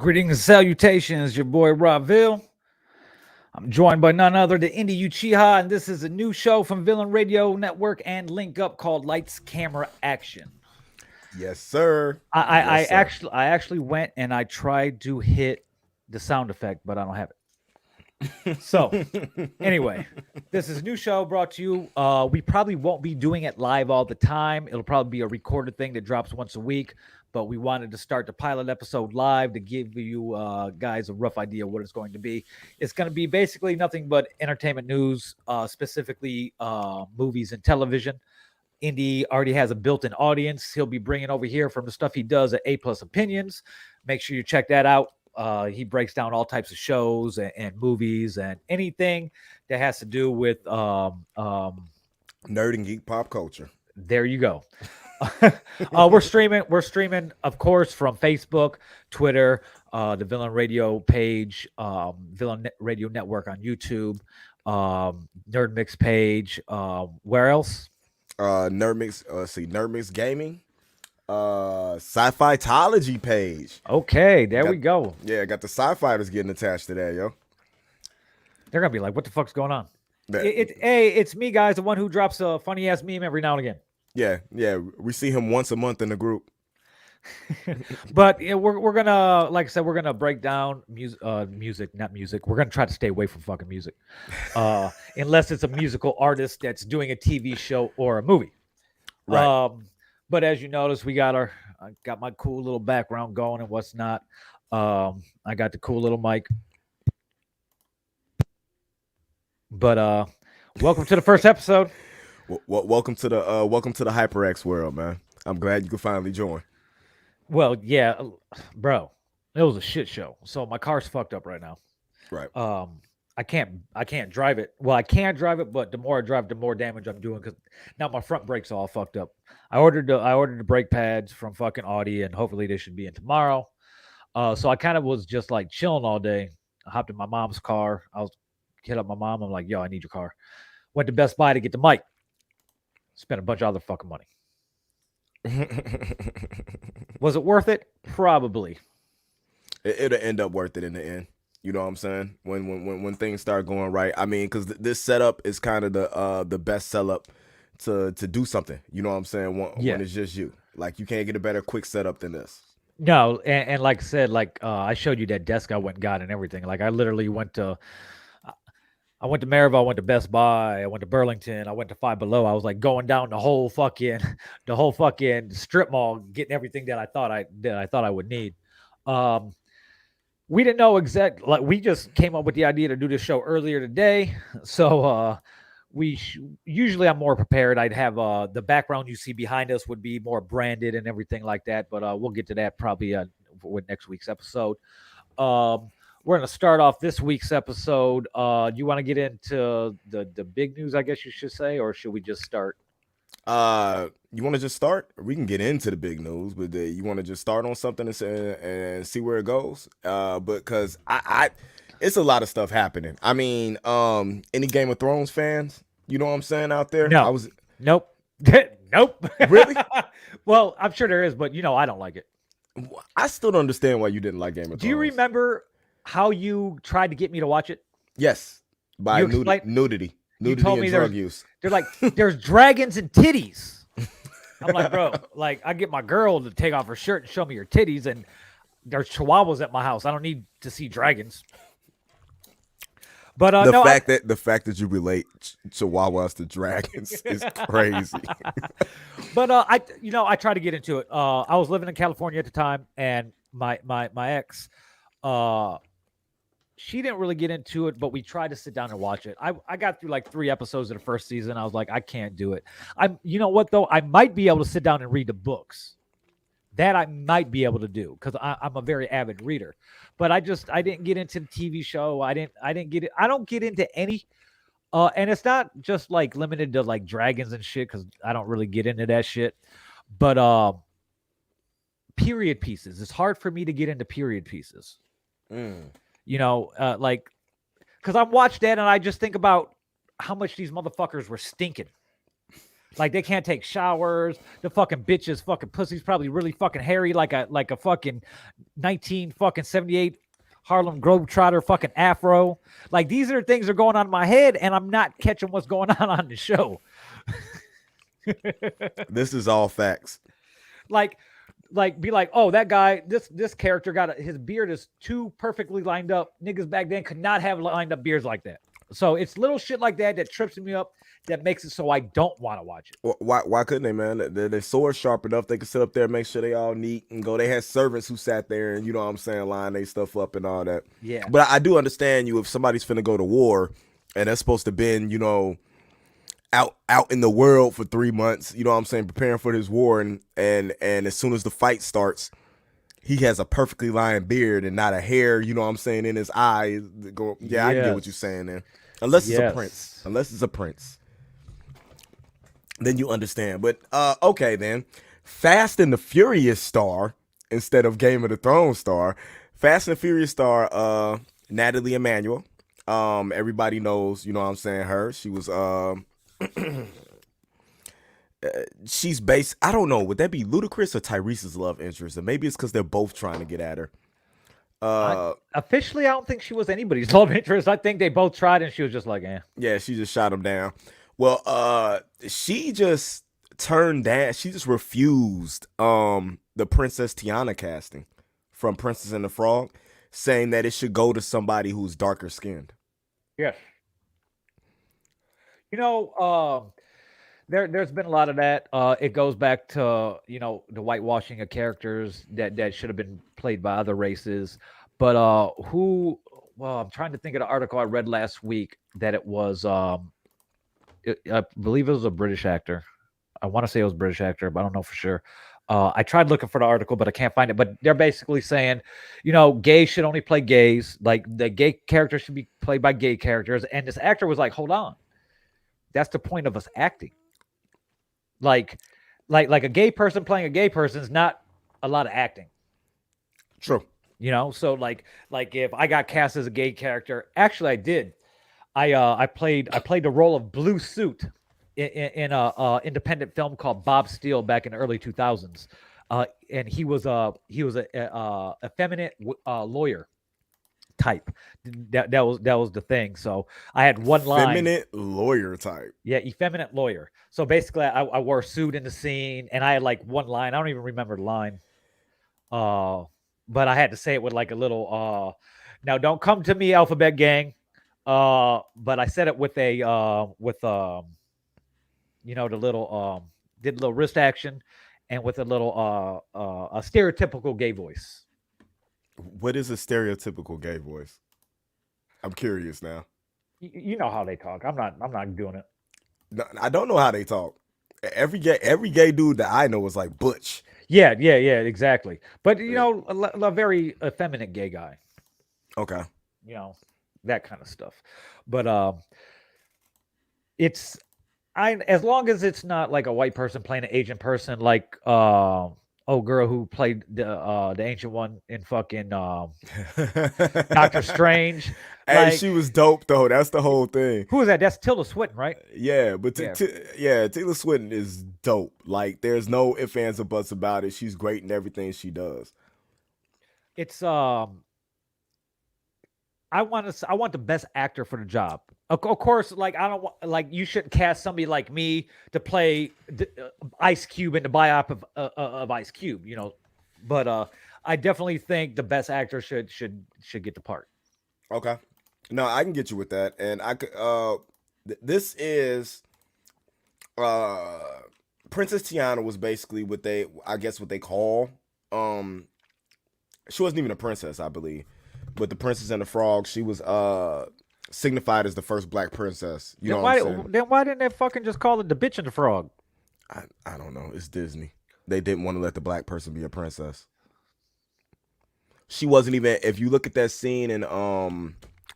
Greetings and salutations, your boy Vill. I'm joined by none other than Indy Uchiha, and this is a new show from Villain Radio Network and Link Up called Lights, Camera, Action. Yes, sir. I actually went and I tried to hit the sound effect, but I don't have it. So anyway, this is a new show brought to you. We probably won't be doing it live all the time. It'll probably be a recorded thing that drops once a week. But we wanted to start the pilot episode live to give you guys a rough idea of what it's going to be. It's going to be basically nothing but entertainment news, specifically movies and television. Indy already has a built-in audience. He'll be bringing over here from the stuff he does at A Plus Opinions. Make sure you check that out. He breaks down all types of shows and movies and anything that has to do with nerd and geek pop culture. There you go. We're streaming, of course, from Facebook, Twitter, the Villain Radio page, Villain Radio Network on YouTube, Nerd Mix page. Where else? Nerd Mix Gaming, Sci-Fi-tology page. Okay, we go. Yeah, got the sci-fighters getting attached to that, yo. They're gonna be like, "What the fuck's going on?" It's me, guys, the one who drops a funny ass meme every now and again. Yeah. We see him once a month in the group. But we're gonna, like I said, we're gonna break down music, not music. We're gonna try to stay away from fucking music, unless it's a musical artist that's doing a TV show or a movie. Right. But as you notice, I got my cool little background going and what's not. I got the cool little mic. But welcome to the first episode. Welcome to the HyperX world, man. I'm glad you could finally join. Well, yeah, bro, it was a shit show. So my car's fucked up right now. Right. I can't drive it. Well, I can drive it, but the more I drive, the more damage I'm doing because now my front brakes are all fucked up. I ordered the brake pads from fucking Audi, and hopefully they should be in tomorrow. So I kind of was just like chilling all day. I hopped in my mom's car. I was hit up my mom. I'm like, yo, I need your car. Went to Best Buy to get the mic. Spent a bunch of other fucking money. Was it worth it? Probably. It'll end up worth it in the end. You know what I'm saying? When things start going right. I mean, because this setup is kind of the best setup to do something. You know what I'm saying? When it's just you. Like, you can't get a better quick setup than this. No, and like I said, I showed you that desk I went and got and everything. Like, I literally went to Maryville, I went to Best Buy, I went to Burlington, I went to Five Below. I was like going down the whole fucking strip mall, getting everything that I thought I would need. We didn't know exactly. Like, we just came up with the idea to do this show earlier today. So usually I'm more prepared. I'd have the background you see behind us would be more branded and everything like that. But we'll get to that probably with next week's episode. We're going to start off this week's episode. Do you want to get into the big news, I guess you should say, or should we just start? You want to just start? We can get into the big news, but you want to just start on something and see where it goes? Because I it's a lot of stuff happening. I mean, any Game of Thrones fans? You know what I'm saying out there? No. Nope. Nope. Really? Well, I'm sure there is, but I don't like it. I still don't understand why you didn't like Game of Thrones. Do you remember how you tried to get me to watch it? Yes, by nudity and drug use. They're like, there's dragons and titties. I'm like, bro, like, I get my girl to take off her shirt and show me her titties, and there's chihuahuas at my house. I don't need to see dragons. But the fact that you relate chihuahuas to dragons is crazy. But I tried to get into it. I was living in California at the time, and my ex, she didn't really get into it, but we tried to sit down and watch it. I got through like 3 episodes of the first season. I was like, I can't do it. You know what though? I might be able to sit down and read the books. That I might be able to do because I'm a very avid reader. But I didn't get into the TV show. I didn't get it. I don't get into any. And it's not just like limited to like dragons and shit because I don't really get into that shit. But period pieces. It's hard for me to get into period pieces. Like, because I watched that and I just think about how much these motherfuckers were stinking. Like they can't take showers. The fucking bitches, fucking pussy's probably really fucking hairy, like a fucking 1978 Harlem Globetrotter fucking afro. Like these are things that are going on in my head, and I'm not catching what's going on the show. This is all facts. like be like, oh, that guy, this character got his beard is too perfectly lined up. Niggas back then could not have lined up beards like that. So it's little shit like that that trips me up, that makes it so I don't want to watch it. Why couldn't they, man? They're sword sharp enough. They could sit up there and make sure they all neat and go. They had servants who sat there and, you know what I'm saying, line they stuff up and all that. Yeah. But I do understand you if somebody's finna go to war and they're supposed to been, you know, out in the world for 3 months, you know what I'm saying, preparing for this war, and as soon as the fight starts, he has a perfectly lined beard and not a hair, you know what I'm saying, in his eye. Yeah, I can get what you're saying there. Unless it's a prince. Unless it's a prince. Then you understand. But okay then. Fast and the Furious star instead of Game of the Thrones star. Fast and the Furious star, Natalie Emanuel. Everybody knows, you know what I'm saying, her. She was she's based, I don't know, would that be Ludacris or Tyrese's love interest? And maybe it's because they're both trying to get at her. Officially, I don't think she was anybody's love interest. I think they both tried and she was just like, eh. Yeah, she just shot him down. Well, she just turned down, she just refused the Princess Tiana casting from Princess and the Frog, saying that it should go to somebody who's darker skinned. Yes. You know, there's been a lot of that. It goes back to, you know, the whitewashing of characters that should have been played by other races. But well, I'm trying to think of the article I read last week that it was I believe it was a British actor. I want to say it was a British actor, but I don't know for sure. I tried looking for the article, but I can't find it. But they're basically saying, you know, gays should only play gays. Like the gay characters should be played by gay characters. And this actor was like, hold on. That's the point of us acting. Like a gay person playing a gay person is not a lot of acting. True. You know, so like if I got cast as a gay character, actually I did. I played the role of Blue Suit in a independent film called Bob Steele back in the early 2000s. And he was a effeminate lawyer type. That was the thing. So I had one line. Effeminate lawyer type. Yeah, effeminate lawyer. So basically, I wore a suit in the scene, and I had like one line. I don't even remember the line. But I had to say it with like a little. Now don't come to me, Alphabet Gang. But I said it with a you know, the little did a little wrist action, and with a little a stereotypical gay voice. What is a stereotypical gay voice? I'm curious now. You know how they talk. I'm not doing it. No, I don't know how they talk. Every gay dude that I know was like butch. Yeah, exactly. But you know, a very effeminate gay guy. Okay. You know, that kind of stuff. But it's as long as it's not like a white person playing an Asian person, like girl who played the ancient one in fucking Doctor Strange. Hey, Like, she was dope though. That's the whole thing. Who is that? That's Tilda Swinton, right? Yeah, but Taylor Swinton is dope. Like, there's no ifs, ands, or buts about it. She's great in everything she does. It's I want the best actor for the job. Of course, like I don't want, like, you shouldn't cast somebody like me to play Ice Cube in the biop of Ice Cube, you know. But I definitely think the best actor should get the part. Okay. No, I can get you with that, and I could. This is Princess Tiana was basically what they call. She wasn't even a princess, I believe, but the Princess and the Frog. She was signified as the first black princess. You know what I'm saying? Then why didn't they fucking just call it the Bitch and the Frog? I don't know. It's Disney. They didn't want to let the black person be a princess. She wasn't even. If you look at that scene in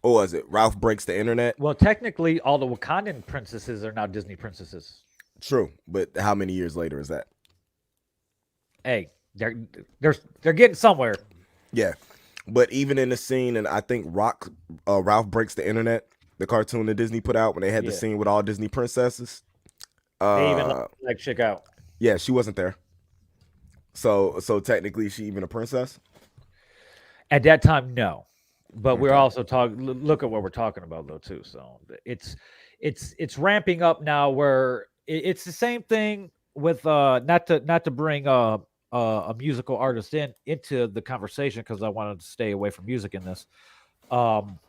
what was it? Ralph Breaks the Internet. Well, technically, all the Wakandan princesses are now Disney princesses. True, but how many years later is that? Hey, they're getting somewhere. Yeah, but even in the scene, and I think Ralph Breaks the Internet, the cartoon that Disney put out when they had the scene with all Disney princesses, They even Uh, like chick out. yeah, she wasn't there. So technically, she even a princess. At that time, no. But we're Okay. also talking. Look at what we're talking about, though, too. So it's ramping up now. Where it's the same thing with not to bring a musical artist into the conversation because I wanted to stay away from music in this. Um,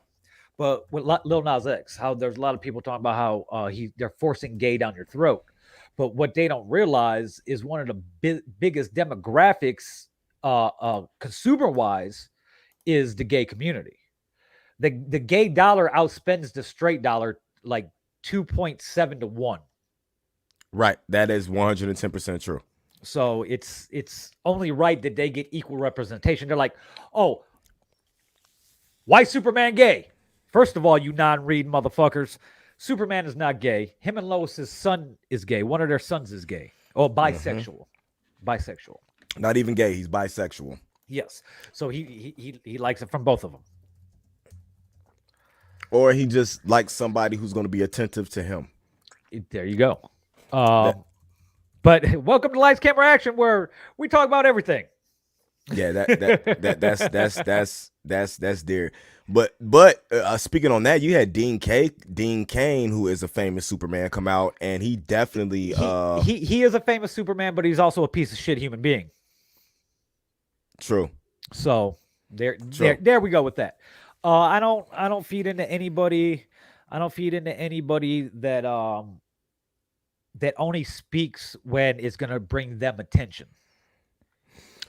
but with Lil Nas X, how there's a lot of people talking about how they're forcing gay down your throat. But what they don't realize is one of the biggest demographics, consumer wise, is the gay community. The gay dollar outspends the straight dollar like 2.7 to 1. Right. That is 110% true. So it's only right that they get equal representation. They're like, "Oh, why Superman gay?" First of all, you non-read motherfuckers, Superman is not gay. Him and Lois's son is gay. One of their sons is gay. Oh, Hmm. bisexual. Bisexual. Not even gay. He's bisexual. Yes. So he likes it from both of them. Or he just likes somebody who's going to be attentive to him. There you go. That But welcome to Lights Camera Action, where we talk about everything. yeah, that's there. But speaking on that, you had Dean Kane, who is a famous Superman, come out, and he definitely He is a famous Superman, but he's also a piece of shit human being. true. So True. there we go with that. I don't feed into anybody. I don't feed into anybody that only speaks when it's gonna bring them attention.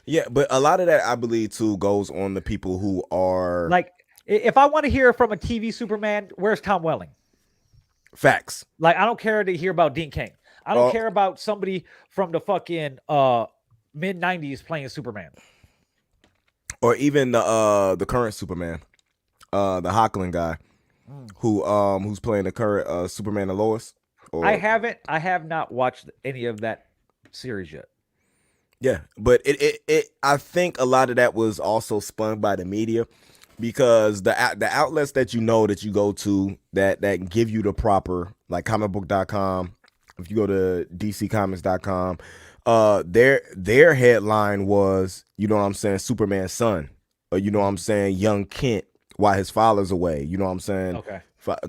Yeah, but a lot of that I believe too goes on the people who are Like if I want to hear from a TV Superman, where's Tom Welling? facts. Like I don't care to hear about Dean Cain. I don't Uh, care about somebody from the fucking mid '90s playing Superman. or even the current Superman, the Hockland guy Mm. who's playing the current Superman and Lois. Or I have not watched any of that series yet. yeah, but it I think a lot of that was also spun by the media because the outlets that you know that you go to that give you the proper like comicbook.com, if you go to dccomics.com, their headline was, you know what I'm saying, Superman's son, or you know what I'm saying, young Kent while his father's away, you know what I'm saying, Okay.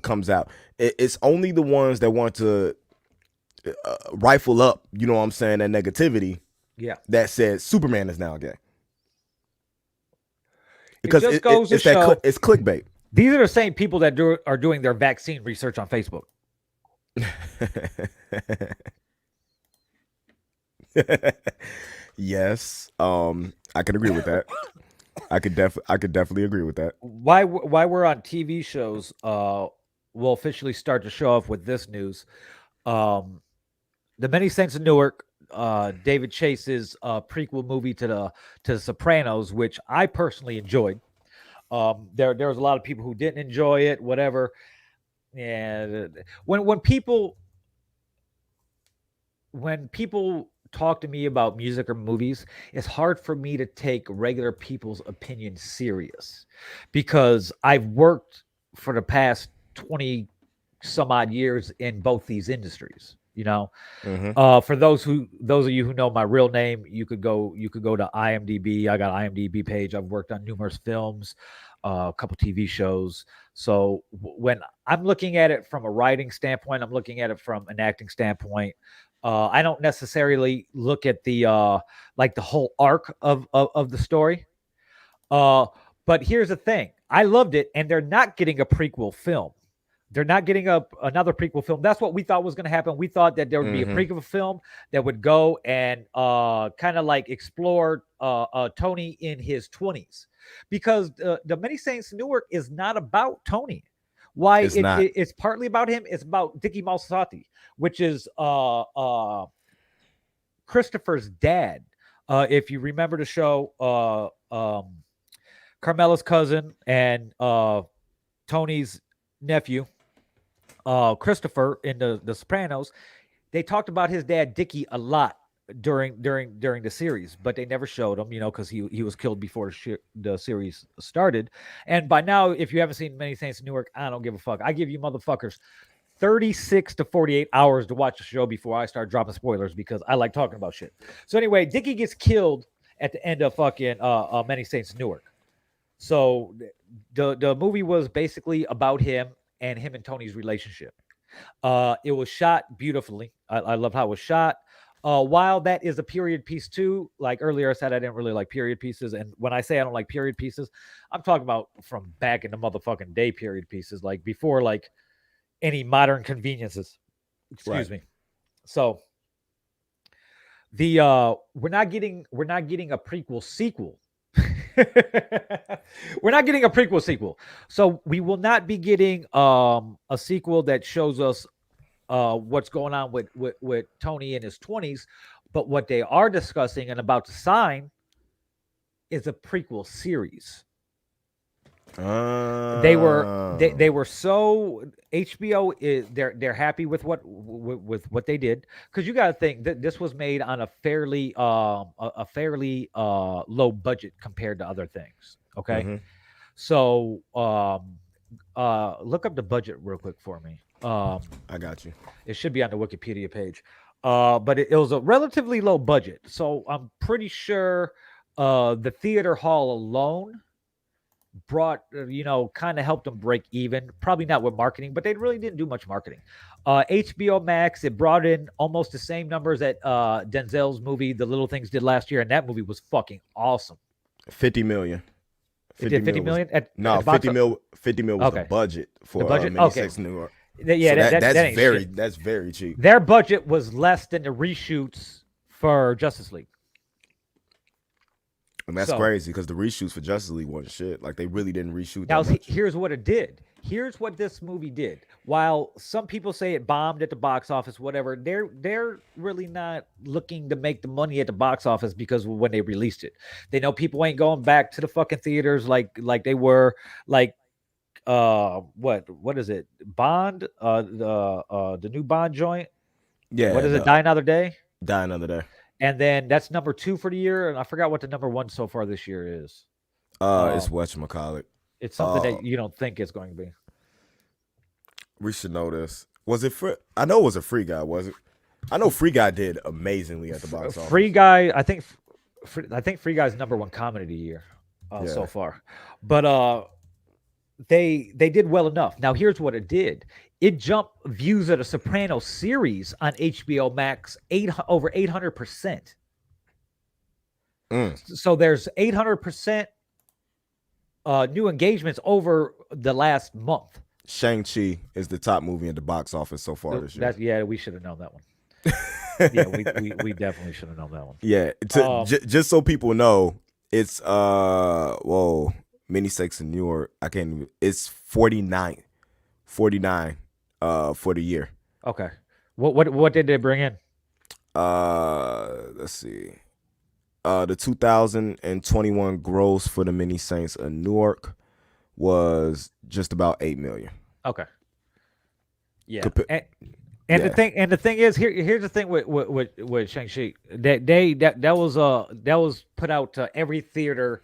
comes out. It's only the ones that want to rifle up, you know what I'm saying, that negativity Yeah. that said Superman is now gay. It Because just goes to it's that show it's clickbait. these are the same people that are doing their vaccine research on Facebook. Yes, I could agree with that. I could definitely agree with that. Why we're on TV shows, we'll officially start to show off with this news. Um, the Many Saints of Newark, David Chase's prequel movie to the Sopranos, which I personally enjoyed. There was a lot of people who didn't enjoy it, whatever. And when people talk to me about music or movies, it's hard for me to take regular people's opinion serious because I've worked for the past 20 some odd years in both these industries. Hmm. For those of you who know my real name, you could go to IMDb. I got an IMDb page. I've worked on numerous films, a couple TV shows. So when I'm looking at it from a writing standpoint, I'm looking at it from an acting standpoint. I don't necessarily look at the like the whole arc of the story. Uh, but here's the thing: I loved it, and they're not getting a prequel film. They're not getting another prequel film. That's what we thought was going to happen. We thought that there would be a Hmm. prequel film that would go and kind of like explore Tony in his 20s, because the Many Saints Newark is not about Tony. Why It's not. it's partly about him. It's about Dickie Malsati, which is Christopher's dad. If you remember the show, Carmela's cousin and Tony's nephew, Christopher in the Sopranos, they talked about his dad Dickie a lot during the series, but they never showed him, because he was killed before the series started. And by now, if you haven't seen Many Saints in Newark, I don't give a fuck. I give you motherfuckers 36 to 48 hours to watch the show before I start dropping spoilers because I like talking about shit. So anyway, Dickie gets killed at the end of fucking Many Saints Newark. So the movie was basically about him and Tony's relationship. It was shot beautifully. I love how it was shot. While that is a period piece too, like earlier I said, I didn't really like period pieces. And when I say I don't like period pieces, I'm talking about from back in the motherfucking day period pieces, like before like any modern conveniences. Excuse me. So the we're not getting a prequel sequel. We're not getting a prequel sequel. So we will not be getting a sequel that shows us what's going on with Tony in his 20s, but what they are discussing and about to sign is a prequel series. They were so HBO is they're happy with what they did, because you got to think that this was made on a fairly low budget compared to other things. Okay, so look up the budget real quick for me. I got you. It should be on the Wikipedia page. But it was a relatively low budget. So I'm pretty sure the theater hall alone brought, kind of helped them break even. Probably not with marketing, but they really didn't do much marketing. HBO Max, it brought in almost the same numbers that Denzel's movie, The Little Things, did last year. And that movie was fucking awesome. 50 million. It did 50 million? No, 50 mil was the budget for the budget? Mini Sex New York. Yeah, so that's that's very cheap. Their budget was less than the reshoots for Justice League. And that's crazy because the reshoots for Justice League wasn't shit. Like they really didn't reshoot now, that much. Here's what it did. Here's what this movie did. While some people say it bombed at the box office, whatever, they're really not looking to make the money at the box office because when they released it, they know people ain't going back to the fucking theaters like they were like. What is it? Bond, the new Bond joint. Yeah. What is it? Die Another Day. Die Another Day. And then that's number 2 for the year, and I forgot what the number 1 so far this year is. It's whatchamacallit. It's something that you don't think it's going to be. We should know this. Was it free? I know it was a Free Guy, was it? I know Free Guy did amazingly at the box office. Free Guy, I think Free Guy's number 1 comedy of the year so far. But they did well enough. Now here's what it did. It jumped views of the Sopranos series on HBO Max over 800%. So there's 800% new engagements over the last month. Shang-Chi is the top movie in the box office so far this year. Yeah, we should have known that one. Yeah, we definitely should have known that one. Yeah, just so people know, it's Mini Sex in New York. I can't even. It's 49 for the year. Okay. What did they bring in? Let's see. The 2021 gross for the Mini Saints of Newark was just about 8 million. Okay. Yeah. The thing is, here's the thing with Shang-Chi. That was put out to every theater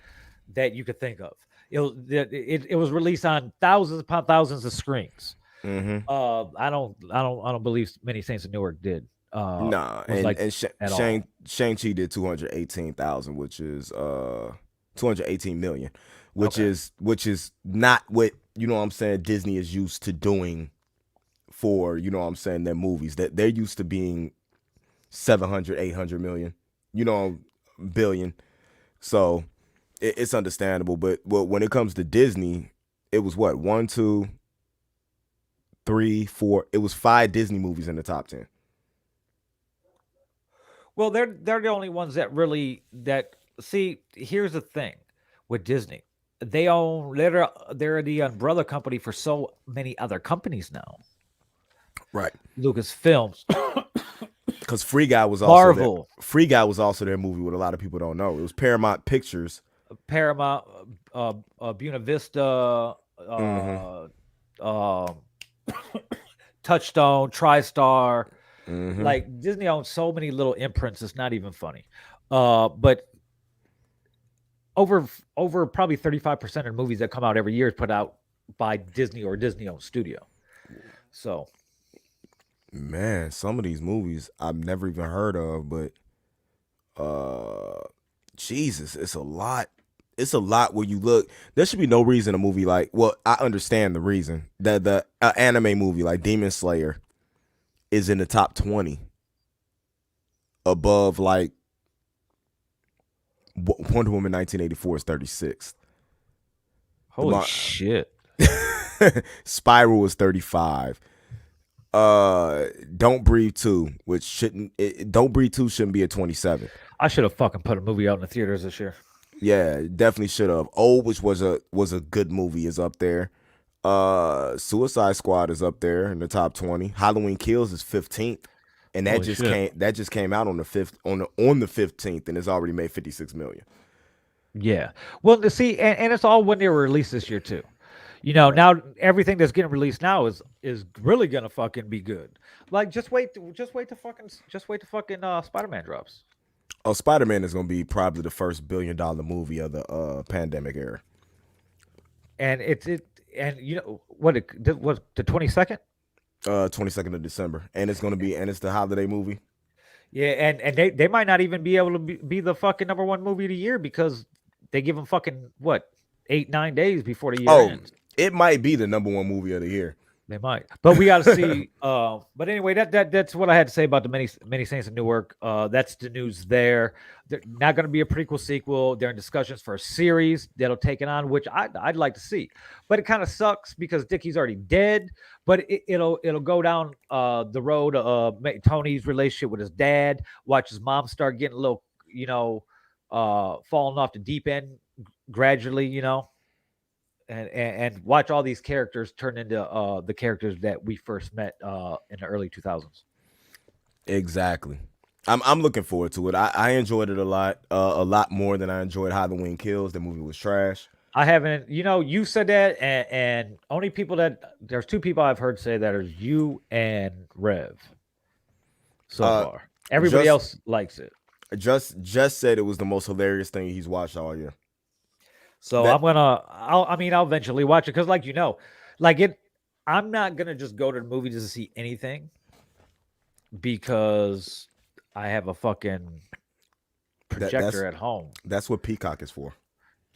that you could think of. It was released on thousands upon thousands of screens. Mm-hmm. I don't believe Many Saints of Newark did. Shang-Chi did 218,000, which is 218 million, which is not what Disney is used to doing for their movies. That they're used to being 700, 800 million, billion. So it's understandable, but when it comes to Disney, it was 1, 2, 3, 4. It was 5 Disney movies in the top 10. Well, they're the only ones that see. Here's the thing with Disney, they're the umbrella company for so many other companies now. Right. Lucasfilms. Because Free Guy was also Marvel. Free Guy was also their movie. What a lot of people don't know. It was Paramount Pictures. Paramount, Buena Vista, Touchstone, TriStar. Mm-hmm. Like Disney owns so many little imprints, it's not even funny. But over probably 35% of the movies that come out every year is put out by Disney or Disney-owned studio. So Man, some of these movies I've never even heard of, but Jesus, it's a lot. It's a lot where you look. There should be no reason a movie like. Well, I understand the reason that the anime movie like Demon Slayer is in the top 20 above like Wonder Woman 1984 is 36th. Holy shit. Spiral is 35. Don't Breathe 2, which Don't Breathe 2 shouldn't be at 27. I should have fucking put a movie out in the theaters this year. Yeah, definitely should have. Which was a good movie, is up there. Suicide Squad is up there in the top 20. Halloween Kills is 15th. And that just came out on the 15th, and it's already made 56 million. Yeah. Well, see, and it's all when they were released this year too. Now everything that's getting released now is really gonna fucking be good. Like just wait to fucking Spider-Man drops. Oh, Spider-Man is gonna be probably the first $1 billion movie of the pandemic era. And and what it was the 22nd? 22nd of December. And it's the holiday movie. Yeah, and they might not even be able to be the fucking number one movie of the year because they give them fucking what 8-9 days before the year ends. It might be the number one movie of the year. They might, but we got to see. But anyway, that's what I had to say about the many Saints of Newark. That's the news there. They're not going to be a prequel sequel. They're in discussions for a series that'll take it on, which I'd like to see. But it kind of sucks because Dickie's already dead. But it'll go down the road of Tony's relationship with his dad. Watch his mom start getting a little, falling off the deep end gradually, and watch all these characters turn into the characters that we first met in the early 2000s. Exactly. I'm looking forward to it. I enjoyed it a lot more than I enjoyed Halloween Kills. The movie was trash. I haven't, you said that, and only there's two people I've heard say that are you and Rev so far. Everybody else likes it. Just said it was the most hilarious thing he's watched all year. So I'll eventually watch it because, I'm not gonna just go to the movie just to see anything because I have a fucking projector at home. That's what Peacock is for.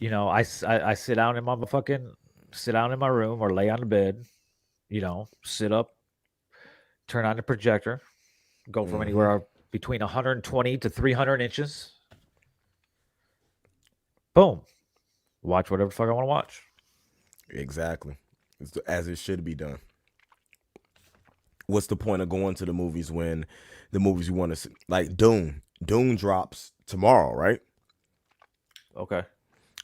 I sit down in my room or lay on the bed, sit up, turn on the projector, go from anywhere between 120 to 300 inches. Boom. Watch whatever the fuck I want to watch. Exactly. It's as it should be done. What's the point of going to the movies when the movies you want to see, like Dune drops tomorrow, right? Okay.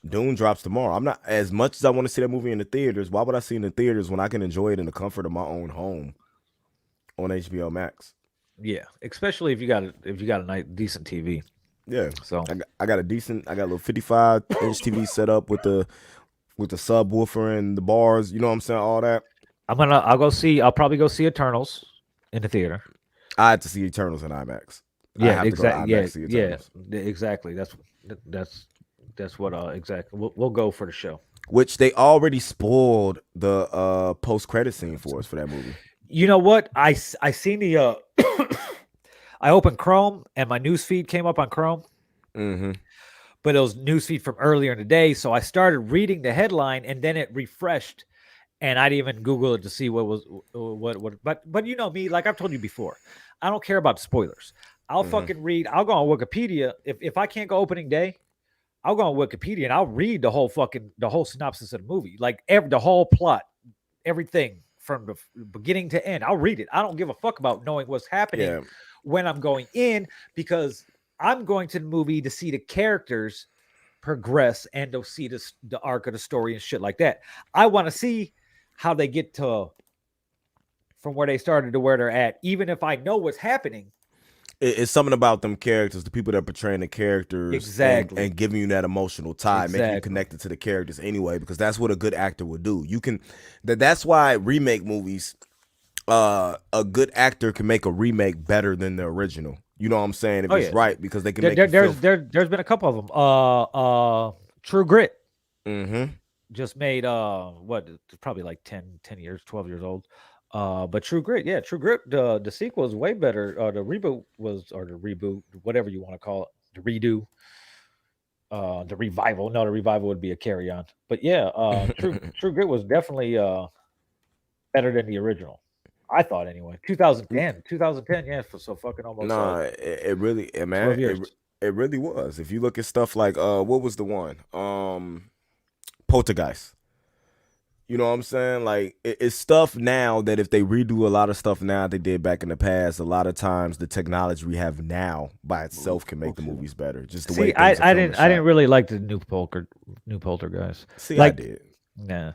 Dune drops tomorrow. I'm not, as much as I want to see that movie in the theaters, why would I see it in the theaters when I can enjoy it in the comfort of my own home on HBO Max? Yeah, especially if you got a nice decent TV. Yeah. So I got a little 55-inch TV set up with the subwoofer and the bars, you know what I'm saying, all that. I'll probably go see Eternals in the theater. I had to see Eternals in IMAX. Yeah, exactly. Yeah, exactly. That's what exactly. We'll go for the show. Which they already spoiled the post-credit scene for us for that movie. You know what? I seen the I opened Chrome and my news feed came up on Chrome. Mm-hmm. But it was news feed from earlier in the day, so I started reading the headline and then it refreshed, and I didn't even Google it to see what was what. But you know me, like I've told you before, I don't care about spoilers. I'll fucking read. I'll go on Wikipedia if I can't go opening day. I'll go on Wikipedia and I'll read the whole synopsis of the movie, like the whole plot, everything from the beginning to end. I'll read it. I don't give a fuck about knowing what's happening when I'm going in, because I'm going to the movie to see the characters progress and to see the arc of the story and shit like that. I want to see how they get to from where they started to where they're at, even if I know what's happening. It's something about them characters, the people that are portraying the characters, exactly, and giving you that emotional tie, making you connected to the characters anyway, because that's what a good actor would do. That's why remake movies, a good actor can make a remake better than the original. You know what I'm saying? If it's right, because they can make there's been a couple of them. True Grit. Mm-hmm. Just made probably like 10 years, 12 years old. But True Grit, yeah, True Grit, the sequel is way better. The reboot was, or the reboot, whatever you want to call it, the redo, the revival. No, the revival would be a carry on. But yeah, True Grit was definitely better than the original. I thought anyway. 2010, yeah, for so fucking almost Nah, it really, 12 man, years. it really was. If you look at stuff like what was the one? Poltergeist. You know what I'm saying? Like it's stuff now that if they redo a lot of stuff now they did back in the past, a lot of times the technology we have now by itself can make the movies better. Just the way See, things are filmed and I didn't shot. really like the new Poltergeist. See, I Like, did. nah,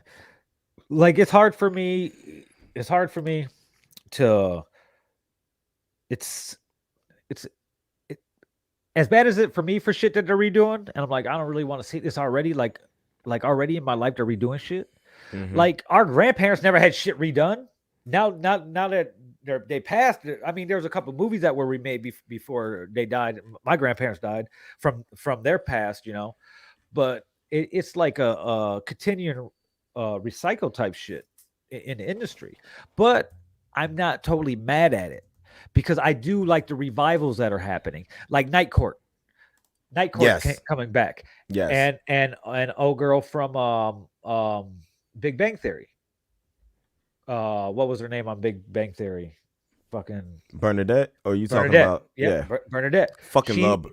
like it's hard for me. It's hard for me to. It's it's it, as bad as it for me for shit that they're redoing, and I'm like, I don't really want to see this already. Like already in my life they're redoing shit. Hmm. Like our grandparents never had shit redone. Now that they passed it, I mean, there was a couple of movies that were remade before they died. My grandparents died from their past, but it's like a continuing recycle type shit in the industry. But I'm not totally mad at it because I do like the revivals that are happening, like Night Court. Night Court's Yes. coming back, Yes. and old girl from Big Bang Theory. What was her name on Big Bang Theory? Fucking Bernadette? Or are you talking Bernadette. about Yep, Bernadette. She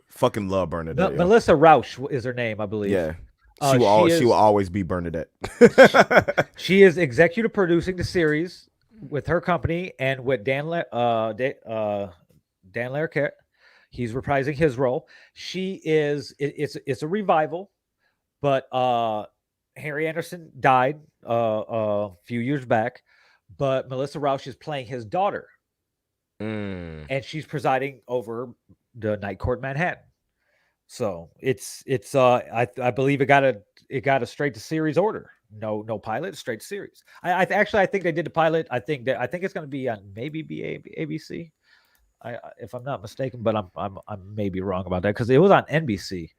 fucking love Bernadette, yo. Melissa Rauch is her name, I believe. Yeah. She She will is always be Bernadette. she, she is executive producing the series with her company and with Dan Larroquette. He's reprising his role. It's a revival, but Harry Anderson died a few years back, but Melissa Rauch is playing his daughter, Mm. and she's presiding over the Night Court Manhattan. So I believe it got a straight to series order. No pilot, straight to series. I think they did the pilot. I think it's going to be on maybe ABC. If I'm not mistaken, but I'm maybe wrong about that because it was on NBC.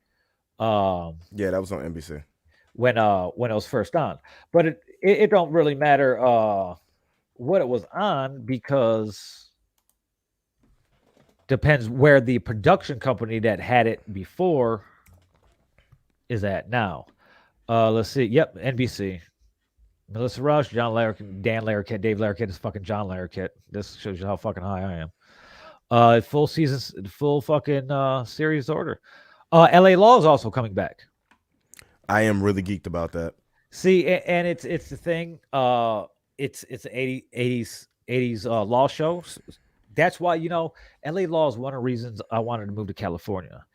Yeah, that was on NBC. When it was first on, but it don't really matter what it was on because depends where the production company that had it before is at now. Let's see. Yep, NBC. Melissa Rush, John Larroquette, Dan Larroquette, Dave Larroquette is fucking John Larroquette. This shows you how fucking high I am. Full season, full fucking series order. LA Law is also coming back. I am really geeked about that. See, and it's the thing. It's an 80s law show. That's why LA Law is one of the reasons I wanted to move to California.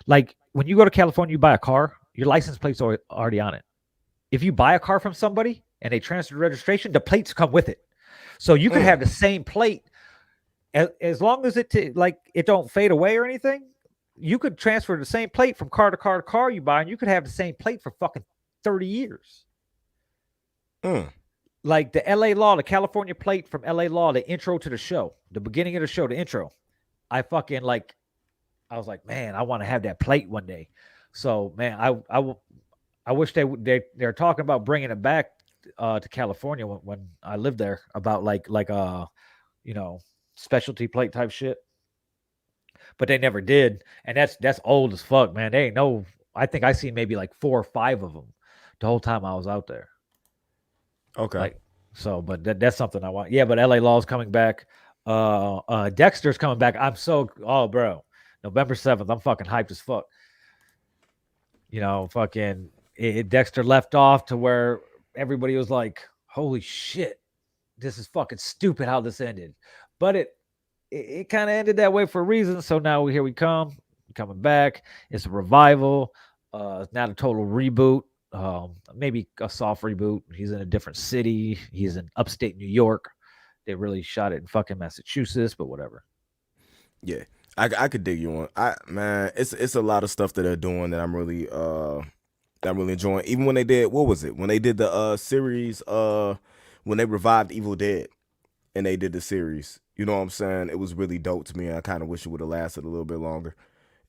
Like when you go to California, you buy a car, your license plate's already on it. If you buy a car from somebody and they transfer the registration, the plates come with it. So you could have the same plate as long as it don't fade away or anything. You could transfer the same plate from car to car to car you buy, and you could have the same plate for fucking 30 years. Mm. Like the LA Law, the California plate from LA Law, the intro to the show, the beginning of the show, the intro. I was like, man, I want to have that plate one day. So, man, I wish they're talking about bringing it back to California when I lived there about specialty plate type shit. But they never did, and that's old as fuck, man. They ain't no. I think I seen maybe like 4 or 5 of them the whole time I was out there. Okay. Like so, but that's something I want. Yeah, but LA Law's coming back. Dexter's coming back. Bro, November 7th. I'm fucking hyped as fuck. Fucking Dexter left off to where everybody was like, "Holy shit, this is fucking stupid how this ended," but it kind of ended that way for a reason. So now here we come, coming back. It's a revival. It's not a total reboot. Maybe a soft reboot. He's in a different city. He's in upstate New York. They really shot it in fucking Massachusetts, but whatever. Yeah. I could dig you on. Man, it's a lot of stuff that they're doing that I'm really enjoying. Even when they did, what was it? When they did the series when they revived Evil Dead and they did the series. You know what I'm saying? It was really dope to me. I kind of wish it would have lasted a little bit longer.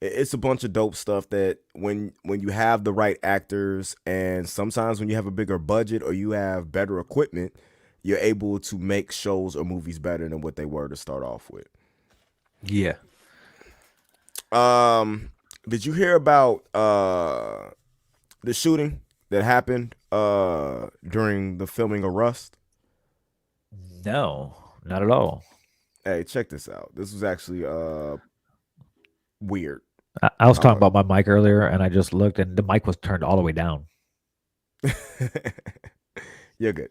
It's a bunch of dope stuff that when you have the right actors and sometimes when you have a bigger budget or you have better equipment, you're able to make shows or movies better than what they were to start off with. Yeah. Did you hear about the shooting that happened during the filming of Rust? No, not at all. Hey, check this out. This was actually weird. I was talking Uh, about my mic earlier, and I just looked, and the mic was turned all the way down. you're good.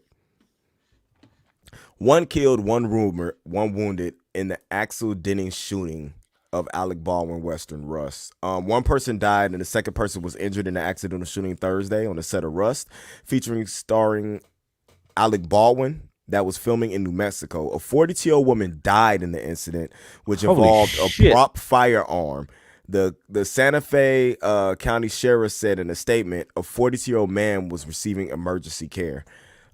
One killed, one wounded in the Axel Denning shooting of Alec Baldwin Western Rust. One person died, and the second person was injured in the accidental shooting Thursday on the set of Rust, starring Alec Baldwin. That was filming in New Mexico. A 42-year-old woman died in the incident, which Holy involved a shit. prop firearm. The Santa Fe County Sheriff said in a statement, a 42-year-old man was receiving emergency care.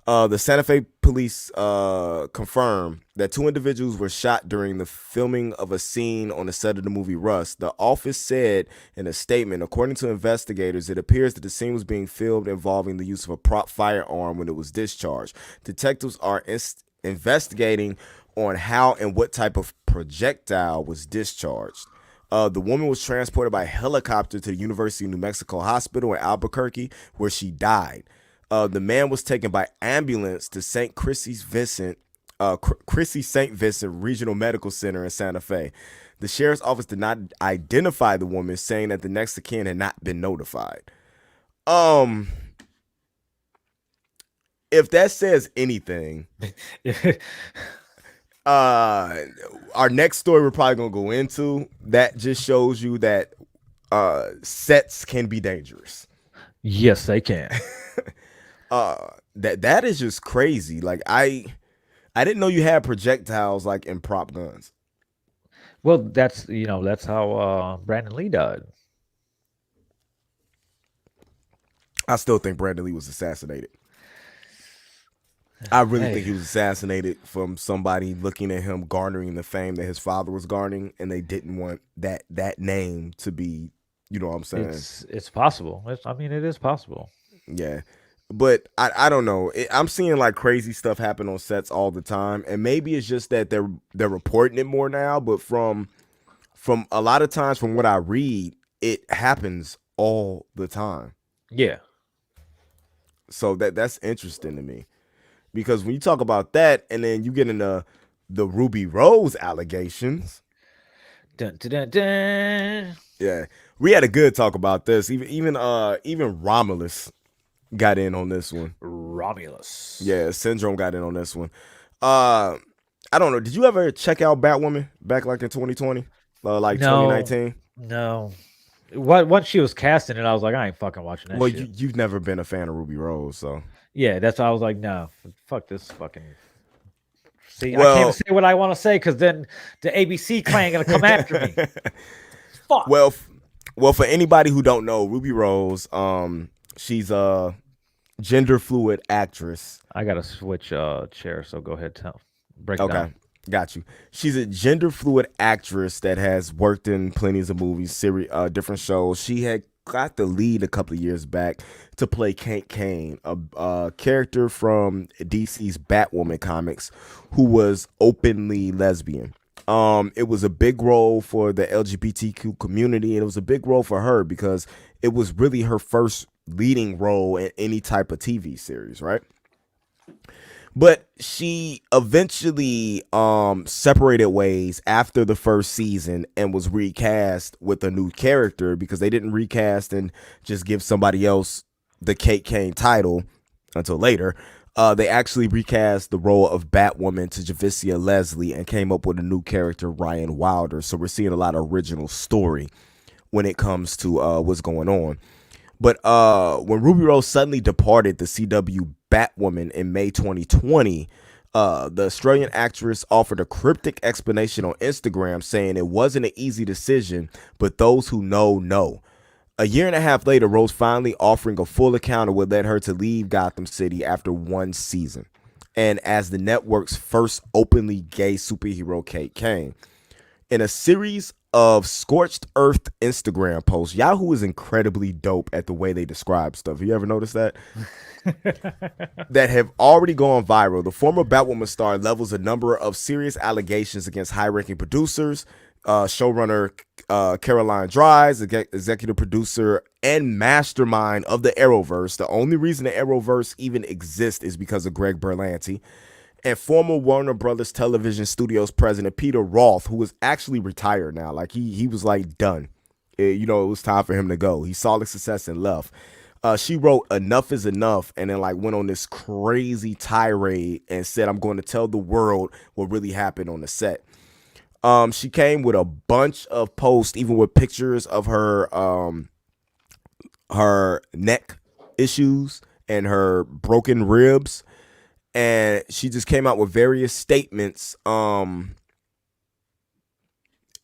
The Santa Fe police confirmed that 2 individuals were shot during the filming of a scene on the set of the movie Rust. The office said in a statement, according to investigators, it appears that the scene was being filmed involving the use of a prop firearm when it was discharged. Detectives are investigating on how and what type of projectile was discharged. The woman was transported by helicopter to the University of New Mexico Hospital in Albuquerque, where she died. The man was taken by ambulance to Chrissy St. Vincent Regional Medical Center in Santa Fe. The sheriff's office did not identify the woman, saying that the next of kin had not been notified. If that says anything, our next story we're probably gonna go into, that just shows you that sets can be dangerous. Yes, they can. That is just crazy. Like I didn't know you had projectiles like in prop guns. Well, that's how Brandon Lee died. I still think Brandon Lee was assassinated. I really think he was assassinated from somebody looking at him garnering the fame that his father was garnering, and they didn't want that name to be, you know what I'm saying? It's possible. It is possible. Yeah. But I don't know. I'm seeing like crazy stuff happen on sets all the time, and maybe it's just that they're reporting it more now. But from a lot of times, from what I read, it happens all the time. Yeah. So that's interesting to me, because when you talk about that, and then you get into the Ruby Rose allegations. Dun, dun, dun, dun. Yeah, we had a good talk about this. Even Romulus got in on this one. Romulus. Yeah, Syndrome got in on this one. I don't know. Did you ever check out Batwoman back like in 2020? Like No, 2019? No. Once she was casting it, I was like, I ain't fucking watching that shit. Well, you've never been a fan of Ruby Rose, so. Yeah, that's why I was like, no, fuck this fucking. See, Well, I can't say what I want to say because then the ABC clan gonna come after me. Fuck. Well, for anybody who don't know, Ruby Rose, she's a gender fluid actress. I gotta switch chair, so go ahead, break it down. Got you. She's a gender fluid actress that has worked in plenty of movies, different shows. She had got the lead a couple of years back to play Kate Kane, a character from DC's Batwoman comics who was openly lesbian. It was a big role for the LGBTQ community, and it was a big role for her because it was really her first leading role in any type of TV series, right? But she eventually separated ways after the first season and was recast with a new character, because they didn't recast and just give somebody else the Kate Kane title until later. They actually recast the role of Batwoman to Javicia Leslie and came up with a new character, Ryan Wilder. So we're seeing a lot of original story when it comes to what's going on. But when Ruby Rose suddenly departed the CW Batwoman in May 2020, the Australian actress offered a cryptic explanation on Instagram, saying it wasn't an easy decision, but those who know. A year and a half later, Rose finally offering a full account of what led her to leave Gotham City after one season, and as the network's first openly gay superhero, Kate Kane. In a series of scorched earth Instagram posts. Yahoo is incredibly dope at the way they describe stuff. You ever notice that? That have already gone viral. The former Batwoman star levels a number of serious allegations against high-ranking producers, showrunner Caroline Dries, executive producer and mastermind of the Arrowverse. The only reason the Arrowverse even exists is because of Greg Berlanti. And former Warner Brothers Television Studios president Peter Roth, who is actually retired now. Like he was like done. It was time for him to go. He saw the success and left. She wrote "Enough is Enough" and then like went on this crazy tirade and said, "I'm going to tell the world what really happened on the set." She came with a bunch of posts, even with pictures of her neck issues and her broken ribs. And she just came out with various statements,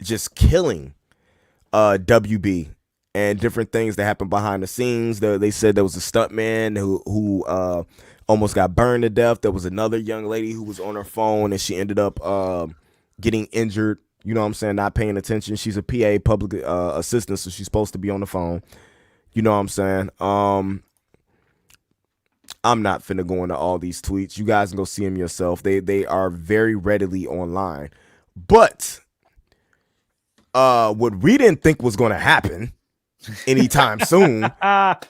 just killing WB and different things that happened behind the scenes. They said there was a stuntman who almost got burned to death. There was another young lady who was on her phone and she ended up getting injured. You know what I'm saying? Not paying attention. She's a PA, public assistant, so she's supposed to be on the phone. You know what I'm saying? I'm not finna go into all these tweets. You guys can go see them yourself. They are very readily online. But what we didn't think was going to happen anytime soon, the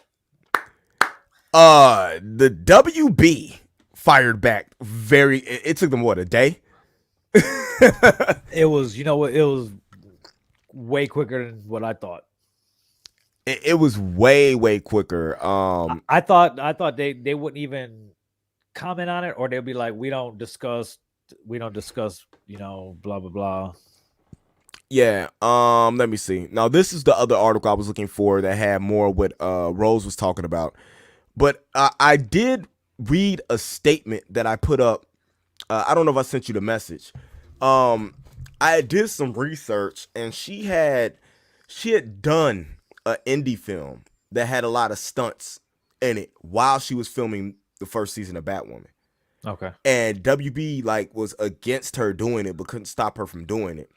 WB fired back it took them, what, a day? It was, it was way quicker than what I thought. It was way quicker. I thought they wouldn't even comment on it, or they'll be like, we don't discuss, blah blah blah. Yeah. Let me see. Now this is the other article I was looking for that had more what Rose was talking about. But I did read a statement that I put up. I don't know if I sent you the message. I did some research and she had done an indie film that had a lot of stunts in it while she was filming the first season of Batwoman. Okay. And WB was against her doing it, but couldn't stop her from doing it.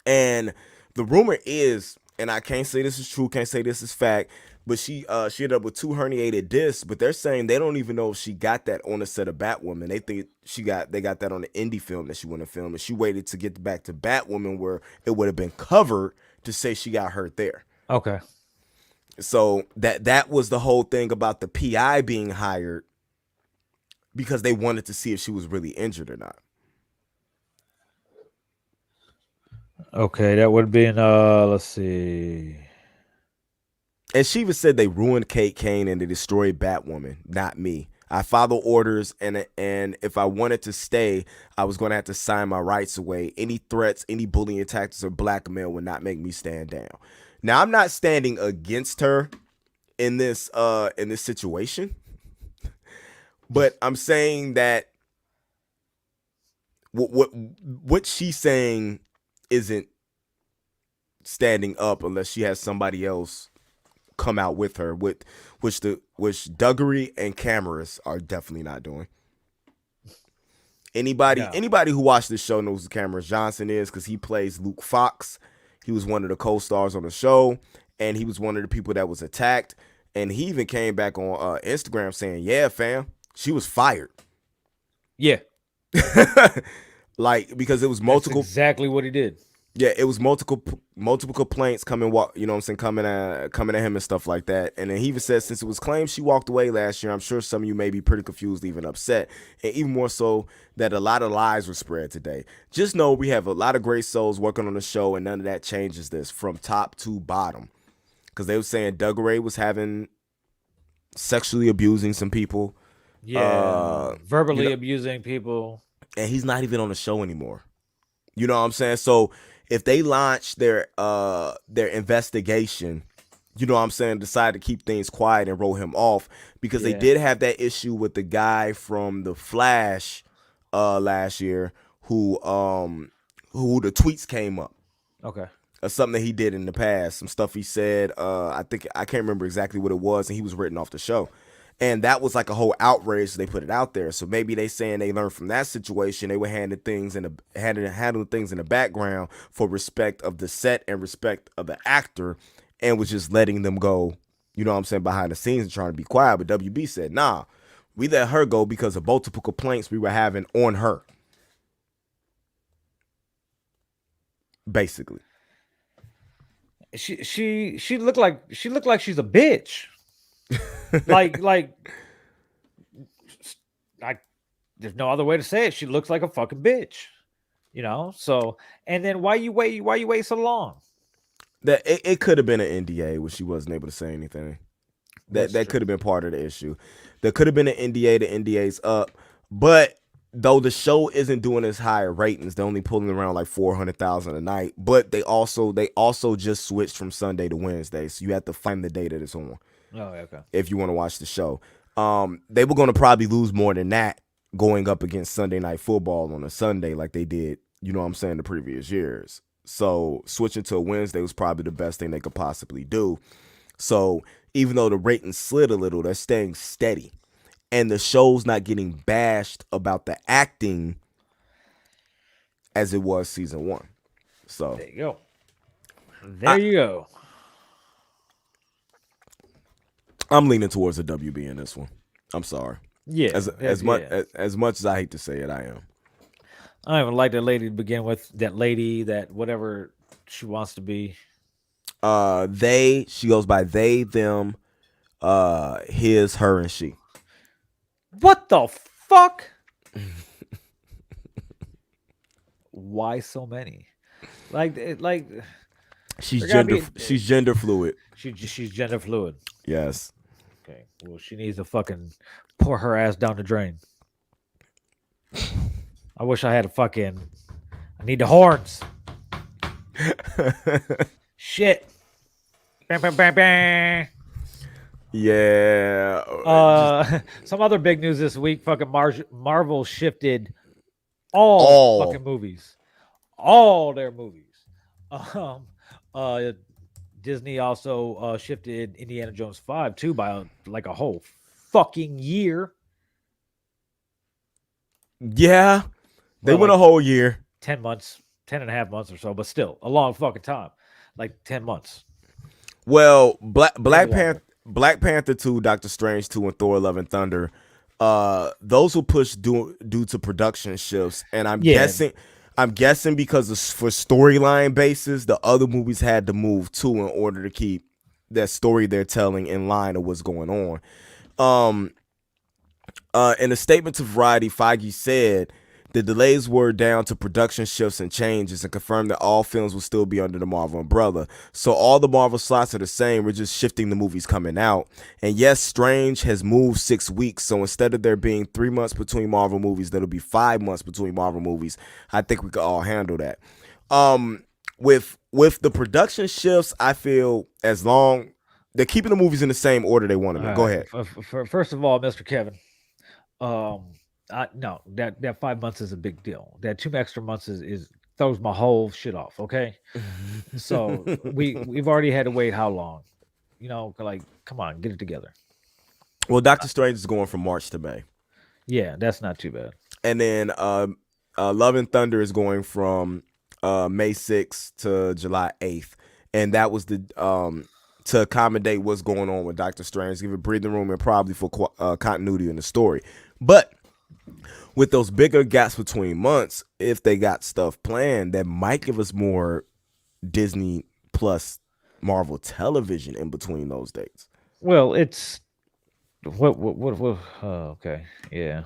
And the rumor is, and I can't say this is true, can't say this is fact, but she ended up with 2 herniated discs, but they're saying they don't even know if she got that on the set of Batwoman. They think they got that on the indie film that she went to film, and she waited to get back to Batwoman where it would have been covered to say she got hurt there. Okay. So that was the whole thing about the PI being hired, because they wanted to see if she was really injured or not. Okay, that would have been let's see. And she even said they ruined Kate Kane and they destroyed Batwoman, not me. I follow orders, and if I wanted to stay, I was going to have to sign my rights away. Any threats, any bullying tactics or blackmail would not make me stand down. Now, I'm not standing against her in this situation, but I'm saying that what she's saying isn't standing up unless she has somebody else come out with her, which Duggery and Cameras are definitely not doing. Anybody who watched this show knows who Cameras Johnson is, because he plays Luke Fox. He was one of the co-stars on the show, and he was one of the people that was attacked. And he even came back on Instagram saying, "Yeah, fam, she was fired." Yeah, because it was multiple. That's exactly what he did. Yeah, it was multiple complaints coming at him and stuff like that. And then he even said, since it was claimed she walked away last year, I'm sure some of you may be pretty confused, even upset, and even more so that a lot of lies were spread today. Just know we have a lot of great souls working on the show, and none of that changes this from top to bottom. Because they were saying Duggery was sexually abusing some people. Yeah, verbally abusing people. And he's not even on the show anymore. You know what I'm saying? So if they launch their investigation, you know what I'm saying, decide to keep things quiet and roll him off, because they did have that issue with the guy from The Flash last year who the tweets came up. Okay. Something that he did in the past, some stuff he said. I can't remember exactly what it was, and he was written off the show. And that was like a whole outrage. So they put it out there. So maybe they saying they learned from that situation. They were handling things in the background for respect of the set and respect of the actor, and was just letting them go. You know what I'm saying, behind the scenes and trying to be quiet. But WB said, nah, we let her go because of multiple complaints we were having on her. Basically. She looked like she's a bitch. like there's no other way to say it. She looks like a fucking bitch. So and then why you wait so long? That it could have been an NDA where she wasn't able to say anything. That could have been part of the issue. There could have been an NDA. The NDA's up, but though the show isn't doing as high ratings, they're only pulling around like 400,000 a night. But they also just switched from Sunday to Wednesday, so you have to find the day that it's on. Oh, okay. If you want to watch the show, they were going to probably lose more than that going up against Sunday Night Football on a Sunday like they did. You know what I'm saying, the previous years. So switching to a Wednesday was probably the best thing they could possibly do. So even though the ratings slid a little, they're staying steady. And the show's not getting bashed about the acting as it was season 1. So there you go. You go. I'm leaning towards the WB in this one. I'm sorry. Yeah. As much as I hate to say it, I am. I don't even like that lady to begin with. That lady, that whatever she wants to be. She goes by they, them, his, her, and she. What the fuck? Why so many? She's gender fluid. She's gender fluid. Yes. Okay. Well, she needs to fucking pour her ass down the drain. I wish I had I need the horns. Shit. Bang, bang, bang, bang. Yeah. Some other big news this week. Fucking Marvel shifted all fucking movies. All their movies. Disney also shifted Indiana Jones 5 too by like a whole fucking year. Yeah. They went a whole year. 10 months, 10 and a half months or so, but still a long fucking time. Like 10 months. Well, Black Panther 2, Doctor Strange 2, and Thor: Love and Thunder, those were pushed due to production shifts, and I'm guessing because for storyline basis, the other movies had to move too in order to keep that story they're telling in line of what's going on. In a statement to Variety, Feige said the delays were down to production shifts and changes, and confirmed that all films will still be under the Marvel umbrella. So all the Marvel slots are the same. We're just shifting the movies coming out. And yes, Strange has moved 6 weeks. So instead of there being 3 months between Marvel movies, there'll be 5 months between Marvel movies. I think we could all handle that. With the production shifts, I feel as long they're keeping the movies in the same order they want them. Go ahead. First of all, Mr. Kevin, no, that 5 months is a big deal. That 2 extra months is throws my whole shit off. Okay, so we've already had to wait how long? Like, come on, get it together. Well, Doctor Strange is going from March to May. Yeah, that's not too bad. And then Love and Thunder is going from May 6th to July 8th, and that was to accommodate what's going on with Doctor Strange, give it breathing room and probably for continuity in the story. But with those bigger gaps between months, if they got stuff planned, that might give us more Disney plus Marvel television in between those dates. Well, it's what okay, yeah.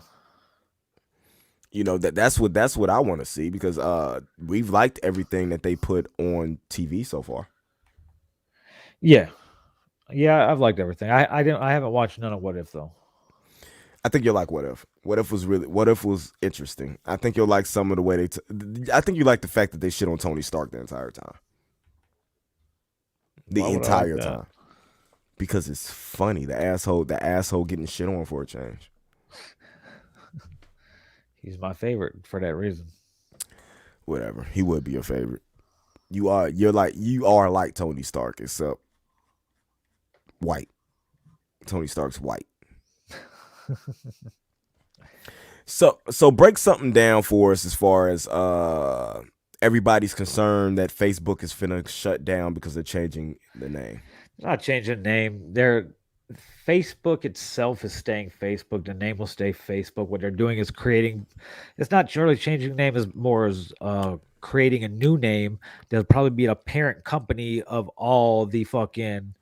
That's what I want to see, because we've liked everything that they put on TV so far. Yeah, I've liked everything. I haven't watched none of What If though. I think you'll like What If. What If was interesting. I think you'll like some of the way I think you like the fact that they shit on Tony Stark the entire time. The entire time. Because it's funny. The asshole getting shit on for a change. He's my favorite for that reason. Whatever. He would be your favorite. You are like Tony Stark, except white. Tony Stark's white. So break something down for us as far as everybody's concerned that Facebook is finna shut down because they're changing the name. Not changing the name. They're Facebook itself is staying Facebook. The name will stay Facebook. What they're doing is creating. It's not really changing the name as more as creating a new name. There'll probably be a parent company of all the fucking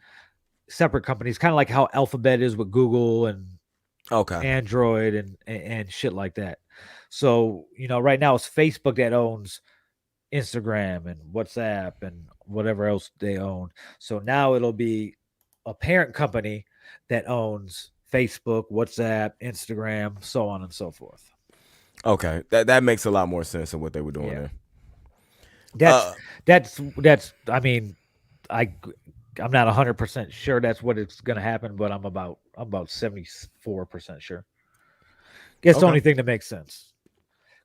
separate companies, kind of like how Alphabet is with Google and Okay. Android and shit like that. So right now it's Facebook that owns Instagram and WhatsApp and whatever else they own. So now it'll be a parent company that owns Facebook, WhatsApp, Instagram, so on and so forth. Okay. That makes a lot more sense than what they were doing Yeah. there. That's that's I mean, I'm not 100% sure that's what it's going to happen, but I'm about 74% sure. It's the Okay. only thing that makes sense.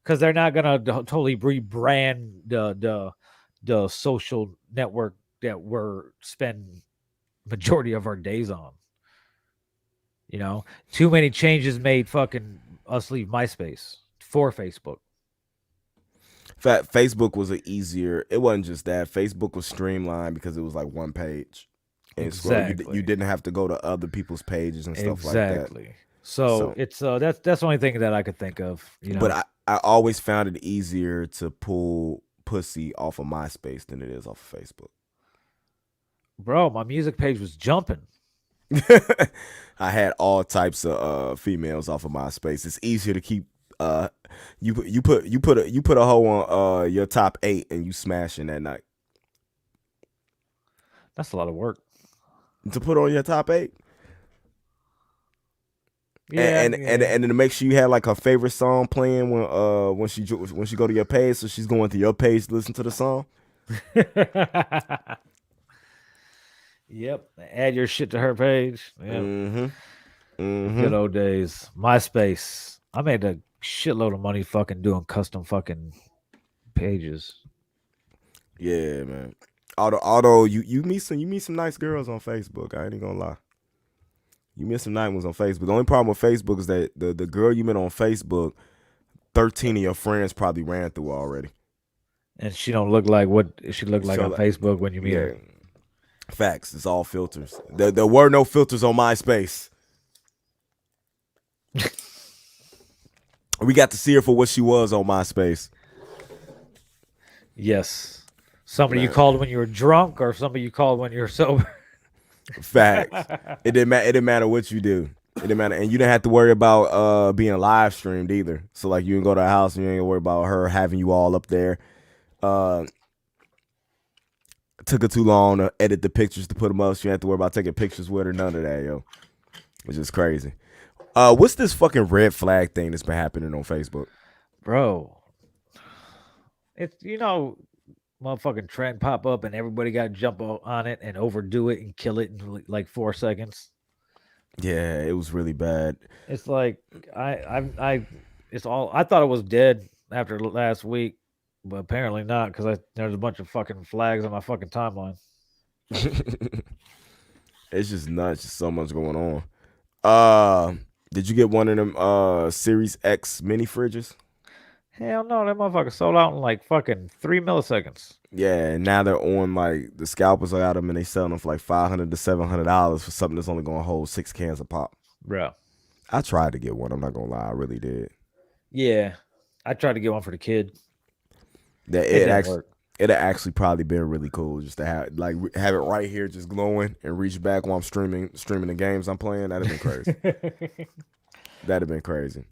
Because they're not gonna totally rebrand the social network that we're spend majority of our days on. Too many changes made fucking us leave MySpace for Facebook. Fact, Facebook was an easier. It wasn't just that. Facebook was streamlined because it was like one page, and scroll. You Exactly. didn't have to go to other people's pages and stuff like that. Exactly. So So, it's that's the only thing that I could think of. but I always found it easier to pull pussy off of MySpace than it is off of Facebook. Bro, my music page was jumping. I had all types of females off of MySpace. It's easier to keep. You put a hoe on your top 8 and you smashing that night. That's a lot of work. To put on your top 8. Yeah, And then to make sure you had like her favorite song playing when she go to your page, so she's going to your page to listen to the song. Yep. Add your shit to her page. Yeah. Mm-hmm. Good old days. MySpace. I made a shitload of money fucking doing custom fucking pages. Yeah, man. Although you meet some nice girls on Facebook. I ain't even gonna lie. You meet some nice ones on Facebook. The only problem with Facebook is that the girl you met on Facebook, 13 of your friends probably ran through already. And she don't look like what she looked like on Facebook when you meet her. Facts. It's all filters. There were no filters on MySpace. We got to see her for what she was on MySpace. Yes. Somebody you called when you were drunk or somebody you called when you were sober. Facts. It didn't matter what you do. It didn't matter. And you didn't have to worry about being live streamed either. So like you can go to her house and you ain't gonna worry about her having you all up there. Took her too long to edit the pictures to put them up. So you didn't have to worry about taking pictures with her. None of that, yo. Which is crazy. What's this fucking red flag thing that's been happening on Facebook? Bro. It's motherfucking trend pop up and everybody got to jump on it and overdo it and kill it in like 4 seconds. Yeah, it was really bad. It's like I it's all I thought it was dead after last week, but apparently not because there's a bunch of fucking flags on my fucking timeline. It's just nuts. Just so much going on. Did you get one of them Series X mini fridges? Hell no, that motherfucker sold out in like fucking 3 milliseconds. Yeah, and now they're on like the scalpers are out them and they selling them for like $500 to $700 for something that's only gonna hold 6 cans of pop. Bro. I tried to get one. I'm not gonna lie, I really did. Yeah, I tried to get one for the kid. That It didn't work. it'd actually probably been really cool just to have have it right here just glowing and reach back while I'm streaming the games I'm playing. That'd have been crazy. That'd have been crazy.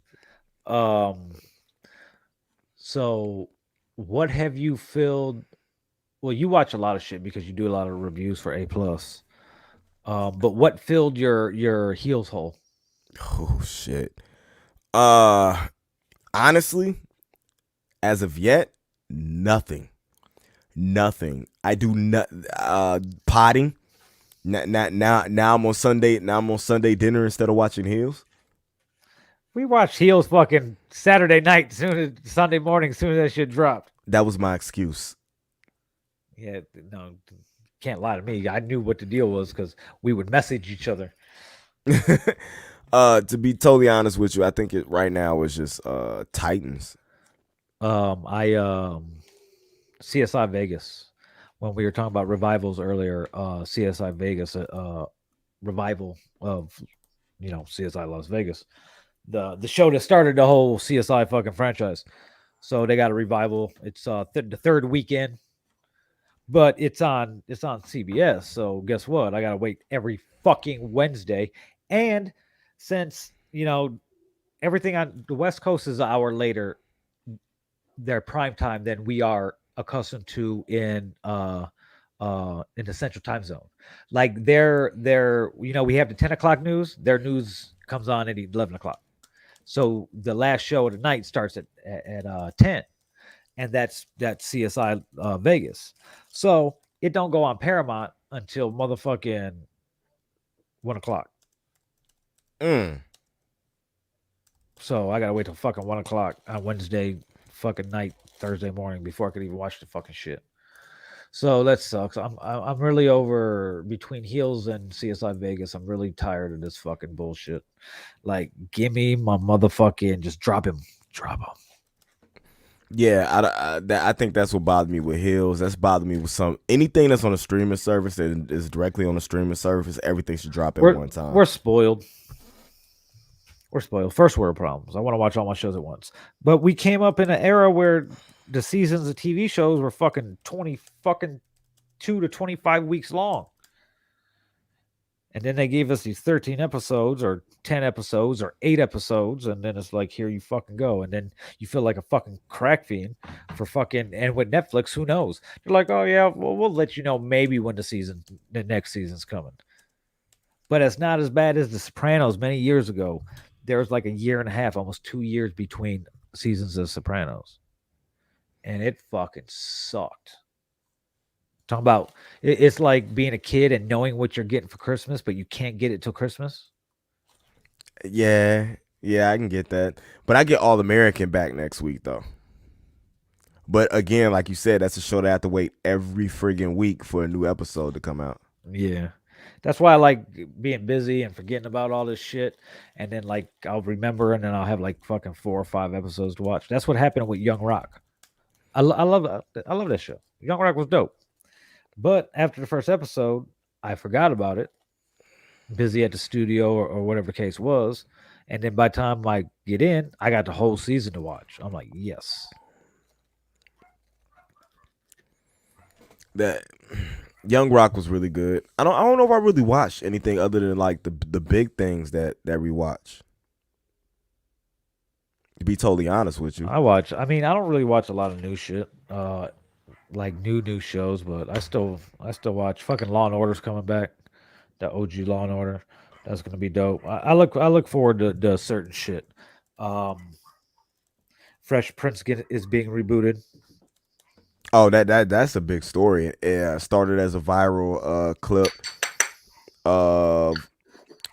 So what have you filled? Well, you watch a lot of shit because you do a lot of reviews for A plus. But what filled your heels hole? Oh shit. Honestly, as of yet, nothing. I do not potting. Now I'm on Sunday. Now I'm on Sunday dinner instead of watching Heels. We watched Heels fucking Saturday night, Sunday morning, soon as that shit dropped. That was my excuse. Yeah, no, can't lie to me. I knew what the deal was because we would message each other. To be totally honest with you, I think it right now is just Titans. I CSI Vegas. When we were talking about revivals earlier, CSI Vegas, revival of CSI Las Vegas, the show that started the whole CSI fucking franchise. So they got a revival. It's the third weekend, but it's on CBS. So guess what? I gotta wait every fucking Wednesday, and since everything on the West Coast is an hour later, their prime time than we are accustomed to in the central time zone. Like their we have the 10 o'clock news. Their news comes on at 11 o'clock. So the last show of the night starts at 10, and that's CSI Vegas. So it don't go on Paramount until motherfucking 1 o'clock. Mm. So I gotta wait till fucking 1 o'clock on Wednesday fucking night, Thursday morning before I could even watch the fucking shit. So that sucks. I'm really over between Heels and CSI Vegas. I'm really tired of this fucking bullshit. Like, give me my motherfucking just drop him, drop him. Yeah, I think that's what bothered me with Hills. That's bothered me with anything that's on a streaming service that is directly on a streaming service. Everything should drop at one time. We're spoiled. We're spoiled. First world problems. I want to watch all my shows at once. But we came up in an era where the seasons of TV shows were fucking 2 to 25 weeks long. And then they gave us these 13 episodes or 10 episodes or 8 episodes. And then it's like, here you fucking go. And then you feel like a fucking crack fiend for fucking, and with Netflix, who knows? They're like, oh yeah, well, we'll let you know maybe when the next season's coming. But it's not as bad as The Sopranos many years ago. There was like a year and a half, almost 2 years between seasons of Sopranos. And it fucking sucked. Talking about it's like being a kid and knowing what you're getting for Christmas, but you can't get it till Christmas. Yeah, I can get that. But I get All American back next week though. But again, like you said, that's a show that I have to wait every friggin' week for a new episode to come out. Yeah. That's why I like being busy and forgetting about all this shit. And then like I'll remember and then I'll have like fucking 4 or 5 episodes to watch. That's what happened with Young Rock. I love that show. Young Rock was dope. But after the first episode, I forgot about it. Busy at the studio or whatever the case was. And then by the time I get in, I got the whole season to watch. I'm like, yes. That Young Rock was really good. I don't know if I really watched anything other than like the big things that we watch. To be totally honest with you. I mean, I don't really watch a lot of new shit. Like new shows, but I still watch fucking Law and Order's coming back. The OG Law and Order. That's gonna be dope. I look forward to certain shit. Fresh Prince is being rebooted. Oh, that's a big story. It started as a viral clip of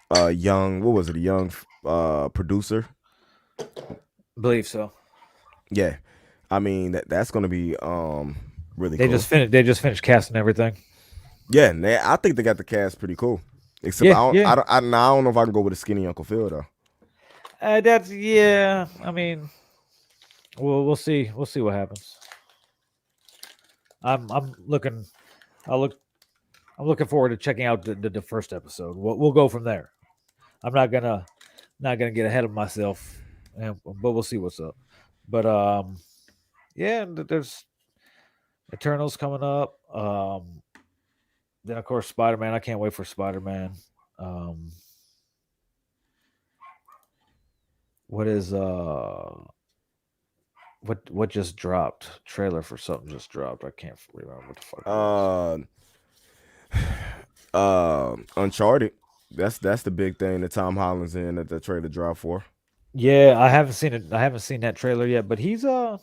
a young, what was it, a young producer. Believe so. Yeah, I mean that's gonna be really They cool. They just finished casting everything. Yeah, I think they got the cast pretty cool. Except Yeah, yeah. I don't know if I can go with a skinny Uncle Phil though. That's yeah. I mean, we'll see. We'll see what happens. I'm looking. I'm looking forward to checking out the first episode. We'll go from there. I'm not gonna get ahead of myself, but we'll see what's up. But yeah, there's Eternals coming up. Then of course Spider-Man. I can't wait for Spider-Man. What is what just dropped? Trailer for something just dropped. I can't remember what the fuck it was. Uncharted. That's the big thing that Tom Holland's in that the trailer dropped for. Yeah, I haven't seen it. I haven't seen that trailer yet, but he's gonna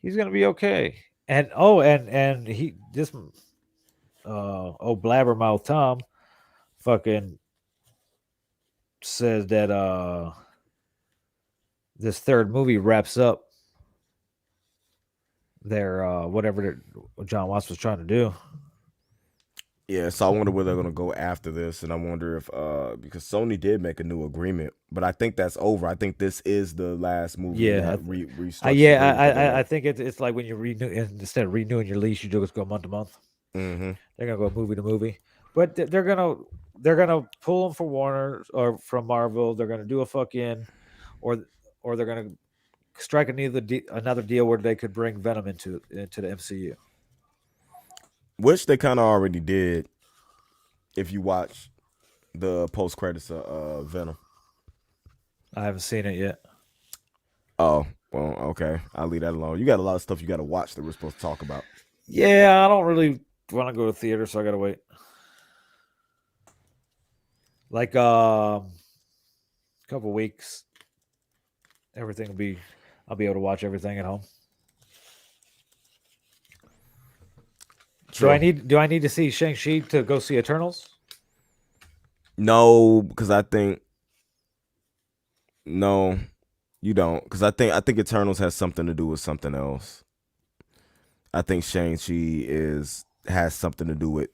be okay. And and he this blabbermouth Tom fucking says that this third movie wraps up their whatever John Watts was trying to do. Yeah, so I wonder where they're gonna go after this, and I wonder if because Sony did make a new agreement, but I think that's over. I think this is the last movie in Yeah, that restructured agreement that they I made. think it's like when you renew instead of renewing your lease, you just go month to month. Mm-hmm. They're gonna go movie to movie, but they're gonna pull them for Warner or from Marvel. They're gonna do a fucking or or they're gonna strike another deal where they could bring Venom into the MCU. Which they kind of already did. If you watch the post credits of Venom. I haven't seen it yet. Oh, well, okay. I'll leave that alone. You got a lot of stuff you got to watch that we're supposed to talk about. Yeah, I don't really want to go to theater, so I gotta wait. Like a couple weeks, everything will be. I'll be able to watch everything at home. True. Do I need to see Shang-Chi to go see Eternals? No, because I think no, you don't. Because I think Eternals has something to do with something else. I think Shang-Chi has something to do with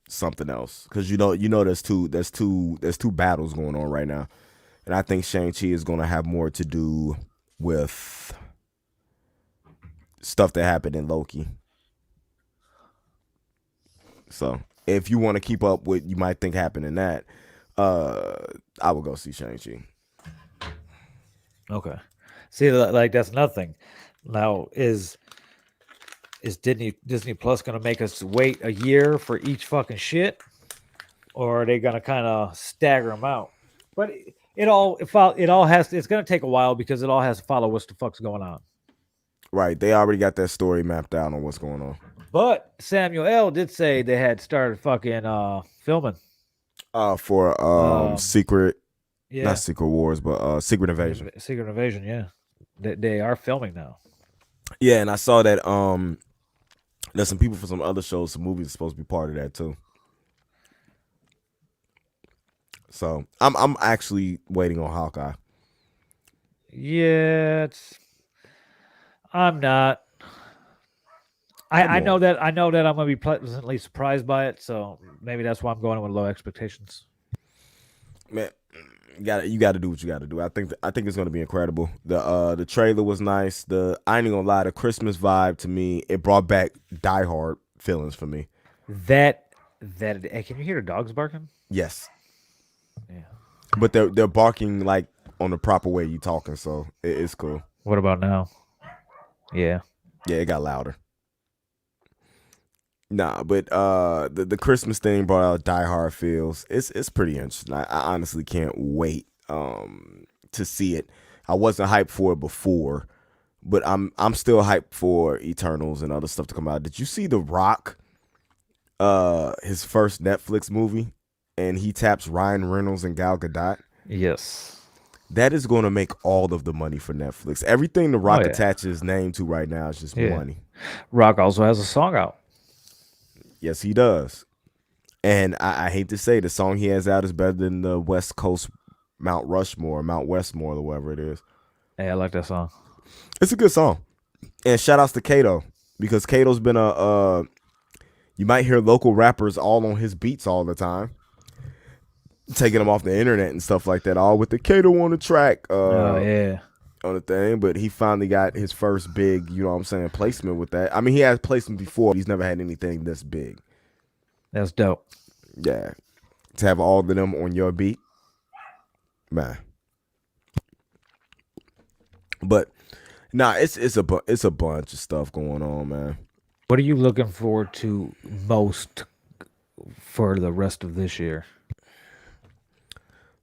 something else. Because there's two battles going on right now, and I think Shang-Chi is going to have more to do with stuff that happened in Loki. So if you want to keep up with you might think happened in that, I will go see Shang-Chi. Okay. See, like that's nothing. Now is Disney Plus going to make us wait a year for each fucking shit, or are they going to kind of stagger them out? But it all has. It's going to take a while because it all has to follow what the fuck's going on. Right, they already got that story mapped out on what's going on. But Samuel L. did say they had started fucking filming. For Secret, Yeah, not Secret Wars, but Secret Invasion. Secret Invasion. Yeah, they are filming now. Yeah, and I saw that there's some people from some other shows, some movies are supposed to be part of that too. So I'm actually waiting on Hawkeye. Yeah, I'm not. I know that I'm going to be pleasantly surprised by it, so maybe that's why I'm going with low expectations. Man, you got to do what you got to do. I think it's going to be incredible. The trailer was nice. I ain't gonna lie, the Christmas vibe to me, it brought back Die Hard feelings for me. That hey, can you hear the dogs barking? Yes. Yeah. But they're barking like on the proper way you talking, so it's cool. What about now? Yeah. Yeah, it got louder. Nah, but the Christmas thing brought out Die Hard feels. It's pretty interesting. I honestly can't wait to see it. I wasn't hyped for it before, but I'm still hyped for Eternals and other stuff to come out. Did you see The Rock? His first Netflix movie, and he taps Ryan Reynolds and Gal Gadot. Yes. That is going to make all of the money for Netflix. Everything The Rock attaches his name to right now is just money. Rock also has a song out. Yes, he does. And I hate to say the song he has out is better than the West Coast Mount Rushmore, Mount Westmore, or whatever it is. Hey, I like that song. It's a good song. And shout outs to Kato, because Kato's been you might hear local rappers all on his beats all the time, taking them off the internet and stuff like that, all with the Kato on the track. Yeah. On the thing, but he finally got his first big, placement with that. I mean, he has placement before. He's never had anything this big. That's dope. Yeah. To have all of them on your beat, man. But nah, it's a bunch of stuff going on, man. What are you looking forward to most for the rest of this year?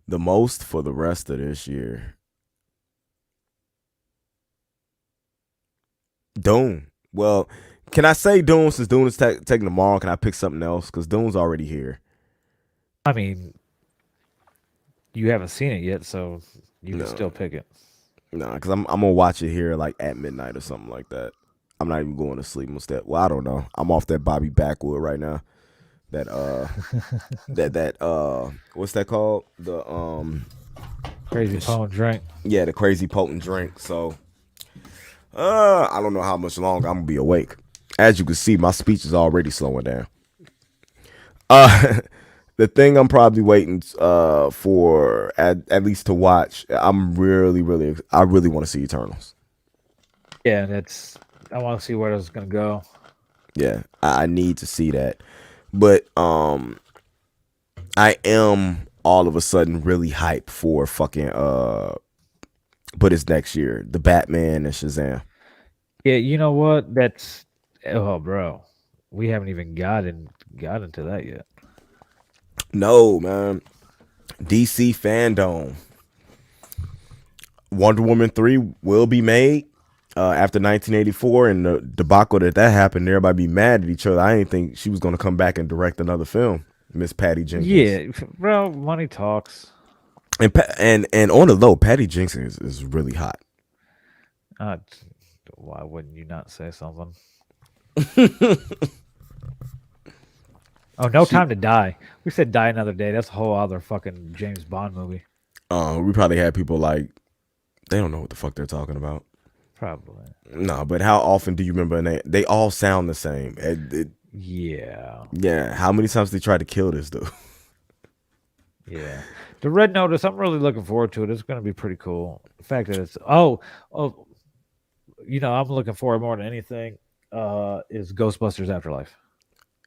The most for the rest of this year. Dune. Well, can I say Dune since Dune is taking tomorrow? Can I pick something else? Because Dune's already here. I mean, you haven't seen it yet, so you can still pick it. No, because I'm gonna watch it here like at midnight or something like that. I'm not even going to sleep instead. Well, I don't know. I'm off that Bobby Backwood right now. That what's that called? The crazy potent drink. Yeah, the crazy potent drink. So I don't know how much longer I'm gonna be awake. As you can see, my speech is already slowing down. Uh, the thing I'm probably waiting for at least to watch. I really want to see Eternals. Yeah, that's. I want to see where this is gonna go. Yeah, I need to see that. But I am all of a sudden really hyped for fucking but it's next year. The Batman and Shazam. Yeah, you know what? That's oh, bro. We haven't even got into that yet. No, man. DC fandom. Wonder Woman 3 will be made after 1984, and the debacle that happened, everybody be mad at each other. I didn't think she was going to come back and direct another film, Miss Patty Jenkins. Yeah, bro. Money talks. And on the low, Patty Jenkins is really hot. Uh, why wouldn't you not say something? Oh, No She, Time to Die. We said Die Another Day. That's a whole other fucking James Bond movie. we probably had people like they don't know what the fuck they're talking about. Probably. No, but how often do you remember a name? They all sound the same. Yeah. Yeah, how many times they tried to kill this dude? Yeah. The Red Notice, I'm really looking forward to it. It's going to be pretty cool. The fact that it's oh, I'm looking forward more than anything is Ghostbusters Afterlife.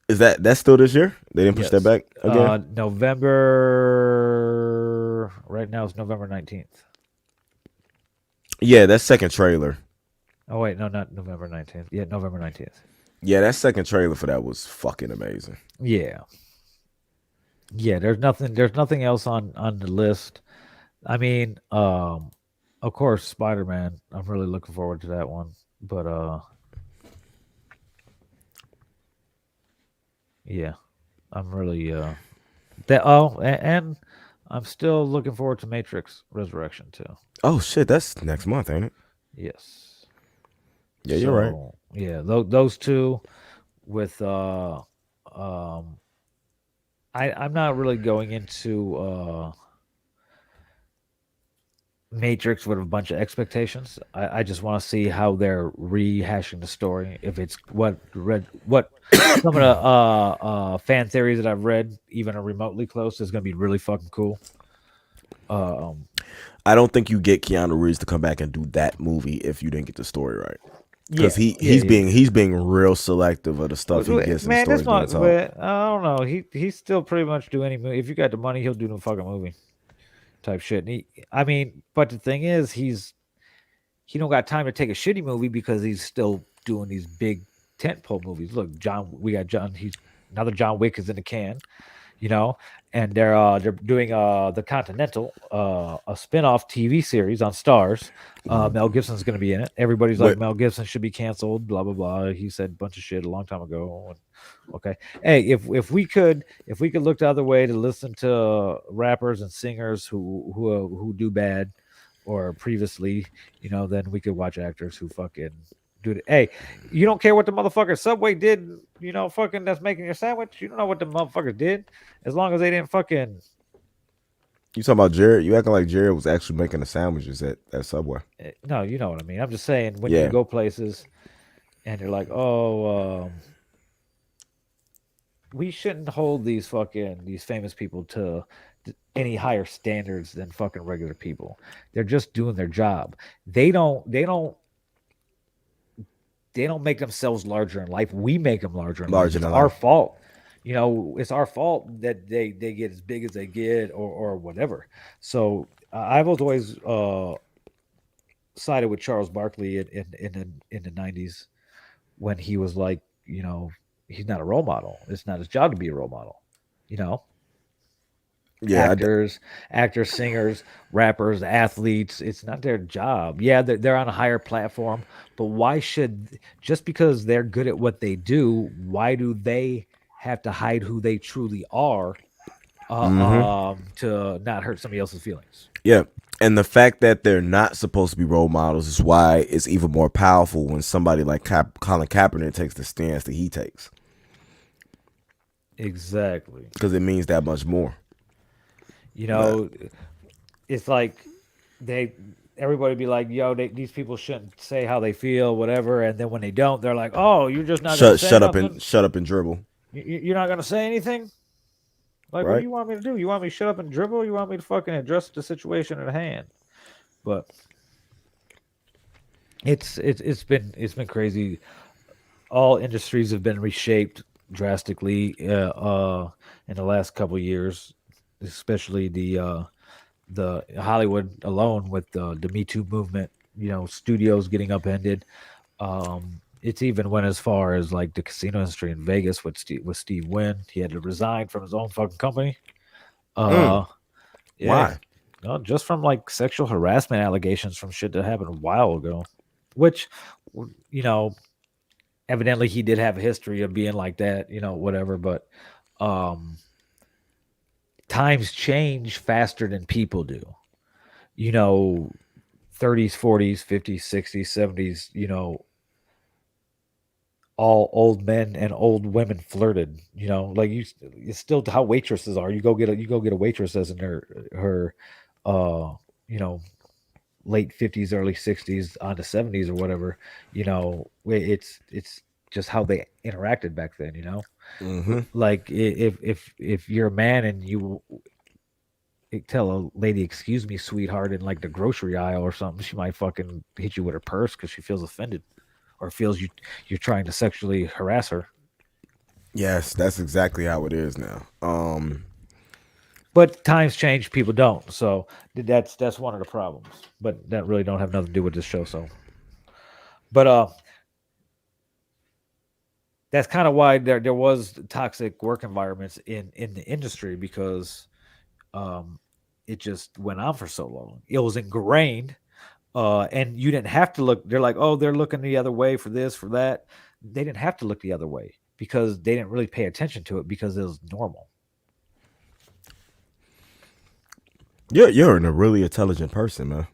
Is that's still this year? They didn't push that Yes. back again? November right now it's November 19th. Yeah, that second trailer. Oh wait, no, not November 19th. Yeah, November 19th. Yeah, that second trailer for that was fucking amazing. Yeah. Yeah, there's nothing else on the list. I mean, of course, Spider-Man. I'm really looking forward to that one. But yeah, I'm really that and I'm still looking forward to Matrix Resurrection too. Oh shit, that's next month, ain't it? Yes. Yeah, you're right. So, yeah, those two with I'm not really going into Matrix with a bunch of expectations. I just want to see how they're rehashing the story. If it's what some of the fan theories that I've read, even are remotely close, is going to be really fucking cool. I don't think you get Keanu Reeves to come back and do that movie if you didn't get the story right. Because Yeah, he's being real selective of the stuff he gets in the man, stories this being one, told. but I don't know. He's still pretty much do any movie. If you got the money, he'll do the fucking movie type shit. And I mean, but the thing is, he don't got time to take a shitty movie because he's still doing these big tentpole movies. Look, we got John. He's another John Wick is in the can, you know, and they're doing the Continental, a spin-off TV series on Stars. Mel Gibson's going to be in it. Everybody's like What Mel Gibson should be canceled. Blah blah blah. He said a bunch of shit a long time ago. Okay, hey, if we could look the other way to listen to rappers and singers who do bad or previously, then we could watch actors who fucking do it. Hey, you don't care what the motherfucker Subway did, fucking that's making your sandwich. You don't know what the motherfuckers did, as long as they didn't fucking. you talking about Jared? You acting like Jared was actually making the sandwiches at Subway. No, you know what I mean. I'm just saying when you Yeah. go places and you're like, oh, we shouldn't hold these famous people to any higher standards than fucking regular people. They're just doing their job. They don't make themselves larger in life. We make them larger in life. Larger It's than our life. fault. It's our fault that they get as big as they get or whatever. So I've always sided with Charles Barkley in the 90s when he was like, he's not a role model. It's not his job to be a role model. You know, Yeah, actors, singers, rappers, athletes. It's not their job. Yeah, they're on a higher platform, but why should just because they're good at what they do? Why do they have to hide who they truly are to not hurt somebody else's feelings? yeah. And the fact that they're not supposed to be role models is why it's even more powerful when somebody like Colin Kaepernick takes the stance that he takes. Exactly. Because it means that much more. You But know, it's like everybody be like, "Yo, these people shouldn't say how they feel, whatever," and then when they don't, they're like, "Oh, you're just not gonna say nothing. shut up and dribble. You're not gonna say anything." Like, what do right? you want me to do? You want me to shut up and dribble? You want me to fucking address the situation at hand? But it's been crazy. All industries have been reshaped drastically in the last couple of years, especially the Hollywood alone with the Me Too movement. Studios getting upended. It's even went as far as like the casino industry in Vegas with Steve Wynn. He had to resign from his own fucking company. Mm, Uh, yeah, why? no, just from like sexual harassment allegations from shit that happened a while ago, which you know, evidently he did have a history of being like that, whatever. But um, times change faster than people do. You know, 30s, 40s, 50s, 60s, 70s. All old men and old women flirted. Like it's still how waitresses are. You go get a waitress as in her, uh, you know, late 50s, early 60s, on to 70s or whatever. It's just how they interacted back then. Mm-hmm. Like if you're a man and you tell a lady, "Excuse me, sweetheart," in like the grocery aisle or something, she might fucking hit you with her purse because she feels offended or feels you're trying to sexually harass her. Yes, that's exactly how it is now. But times change, people don't. So that's one of the problems. But that really don't have nothing to do with this show. So, but that's kind of why there was toxic work environments in the industry because um it just went on for so long. It was ingrained, and you didn't have to look. They're like, oh, they're looking the other way for this, for that. They didn't have to look the other way because they didn't really pay attention to it because it was normal. You're a really intelligent person, man.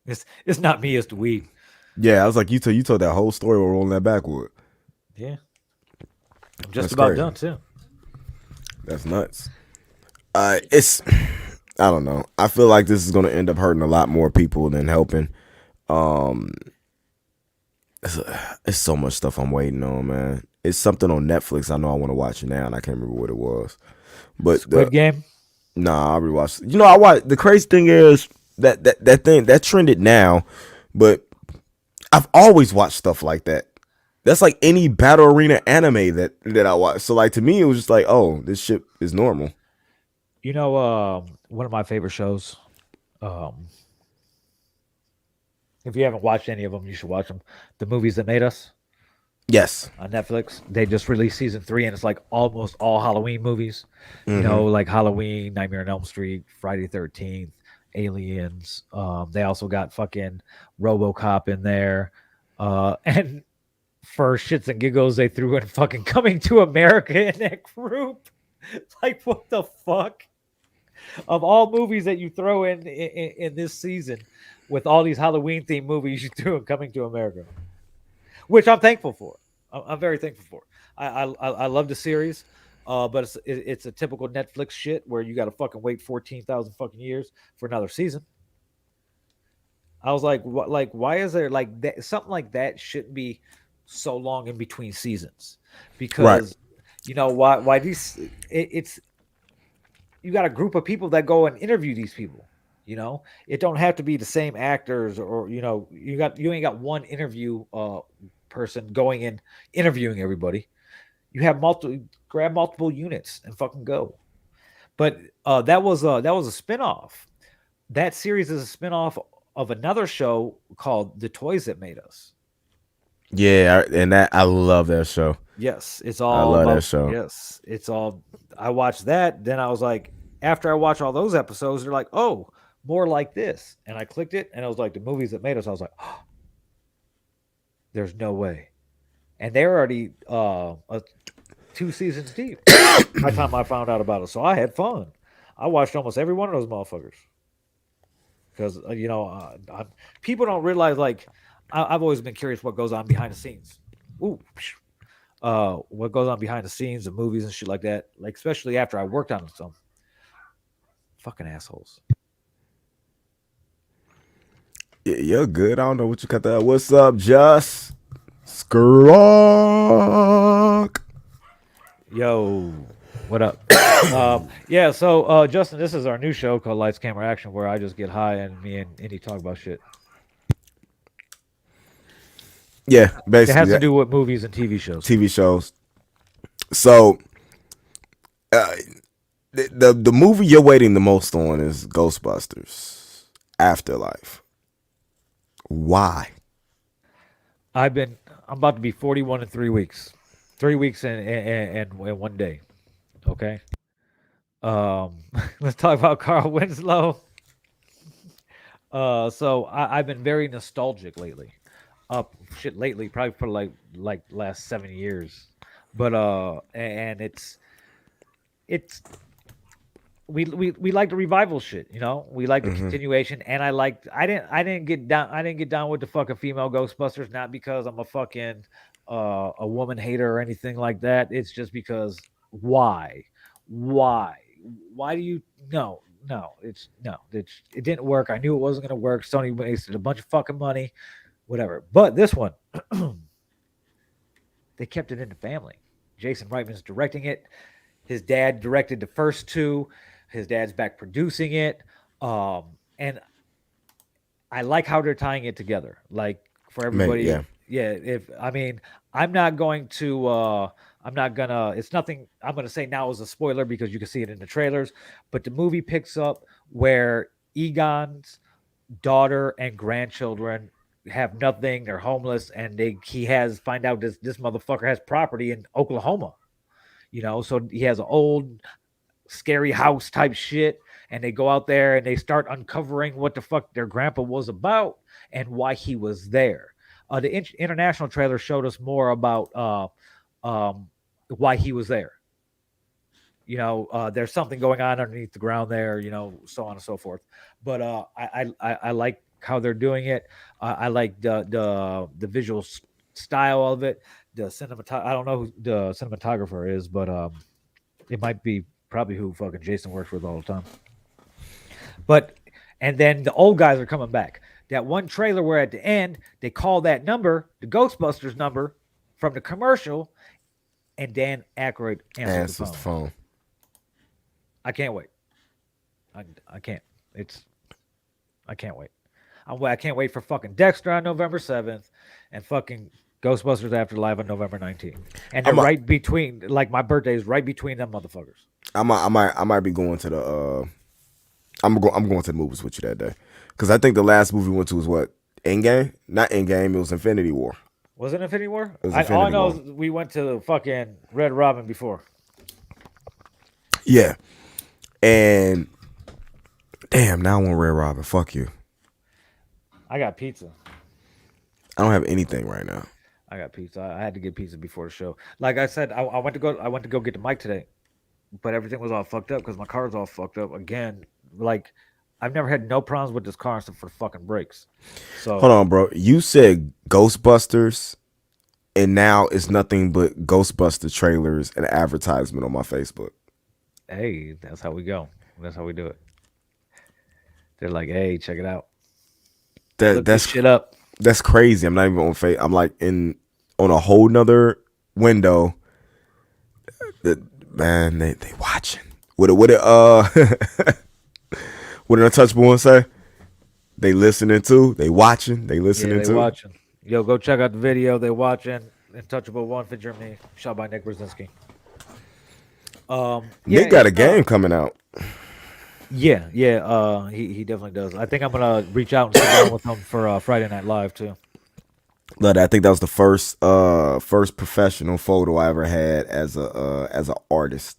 It's not me, it's the weed. Yeah, I was like, you told that whole story while rolling that backwood. Yeah, I'm just That's about crazy. done too. That's nuts. It's I don't know. I feel like this is gonna end up hurting a lot more people than helping. Um, it's so much stuff I'm waiting on, man. It's something on Netflix. I know I want to watch it now, and I can't remember what it was. But Squid Game. nah, I rewatched. I watched. The crazy thing is that thing that trended now, but I've always watched stuff like that. That's like any battle arena anime that I watch. So like to me, it was just like, oh, this shit is normal. One of my favorite shows. Um, if you haven't watched any of them, you should watch them. The movies that made us Yes. on Netflix. They just released season 3, and it's like almost all Halloween movies. Mm-hmm. Like Halloween, Nightmare on Elm Street, Friday 13th, Aliens. They also got fucking RoboCop in there, and for shits and giggles, they threw in fucking Coming to America in that group. Like, what the fuck? Of all movies that you throw in this season, with all these Halloween themed movies, you threw in Coming to America, which I'm thankful for. I'm very thankful for. I love the series, but it's a typical Netflix shit where you got to fucking wait 14,000 fucking years for another season. I was like, what? Like, why is there like that? Something like that shouldn't be so long in between seasons, Right. because why? Why these? It's you got a group of people that go and interview these people. It don't have to be the same actors, or you ain't got one interview person going and interviewing everybody. You have multiple, grab multiple units and fucking go. But that was a spinoff. That series is a spinoff of another show called The Toys That Made Us. Yeah, and that I love that show. Yes, it's I all love that about, show. yes, it's all. I watched that, then I was like, after I watched all those episodes, they're like, oh, more like this, and I clicked it, and it was like the movies that made us. I was like, oh, there's no way, and they're already 2 seasons deep by the time I found out about it. So I had fun. I watched almost every one of those motherfuckers because people don't realize, like, I've always been curious what goes on behind the scenes. Ooh, what goes on behind the scenes of movies and shit like that. Like, especially after I worked on some fucking assholes. You're good. I don't know what you got there. What's up, Just Skronk? Yo, what up? Yeah, so Justin, this is our new show called Lights Camera Action, where I just get high and me and Indy talk about shit. Yeah, It basically has to that do with movies and TV shows. TV shows. So uh, the movie you're waiting the most on is Ghostbusters Afterlife. Why? I'm about to be 41 in 3 weeks. 3 weeks and 1 day. Okay. Let's talk about Carl Winslow. So I've been very nostalgic lately. Shit lately, probably for like last 7 years. But and it's we like the revival shit, you know. We like the continuation, and I didn't get down with the fucking female Ghostbusters, not because I'm a fucking a woman hater or anything like that. It's just because why, why, why do you it didn't work. I knew it wasn't gonna work. Sony wasted a bunch of fucking money, whatever. But this one, they kept it in the family. Jason Reitman's directing it. His dad directed the first two. His dad's back producing it. And I like how they're tying it together. Like for Man, everybody, yeah. yeah. If I mean, I'm not going to. I'm not gonna. It's nothing. I'm gonna say now is a spoiler because you can see it in the trailers. But the movie picks up where Egon's daughter and grandchildren have nothing. They're homeless, and he has find out this motherfucker has property in Oklahoma. You know, so he has an old scary house type shit, and they go out there and they start uncovering what the fuck their grandpa was about and why he was there. The international trailer showed us more about why he was there. You know, there's something going on underneath the ground there. You know, so on and so forth. But I like how they're doing it. I like the visual style of it. The cinematography. I don't know who the cinematographer is, but it might be probably who fucking Jason works with all the time. But and then the old guys are coming back. That one trailer where at the end they call that number, the Ghostbusters number from the commercial, and Dan Aykroyd answers the Answers the phone. phone. I can't wait. I can't. I can't wait. I can't wait for fucking Dexter on November 7th and fucking Ghostbusters Afterlife on November 19th. And they're I'm a, right between, like, my birthday is right between them motherfuckers. I might be going to the I'm going to the movies with you that day because I think the last movie we went to was what Endgame, not Endgame. It was Infinity War. Was it Infinity War? It was All I Infinity know War. is we went to fucking Red Robin before. Yeah, and damn, now I want Red Robin. Fuck you. I got pizza. I don't have anything right now. I got pizza. I had to get pizza before the show. Like I said, I went to go. I went to go get the mic today, but everything was all fucked up because my car's all fucked up again. Like I've never had no problems with this car except for fucking brakes. Hold So on, bro. You said Ghostbusters, and now it's nothing but Ghostbuster trailers and advertisement on my Facebook. hey, that's how we go. That's how we do it. They're like, hey, check it out. That Look this that's shit up. that's crazy. I'm not even on face. I'm like on a whole nother window. That man, they watching. What it what did Untouchable one say? They listening too. They watching. They Yeah, listening they too. watching. Yo, go check out the video. They watching. Untouchable One for Germany, shot by Nick Brzezinski. Yeah, Nick got a game coming out. yeah. He definitely does. I think I'm gonna reach out and sit down with him for Friday Night Live too. Look, I think that was the first professional photo I ever had as a artist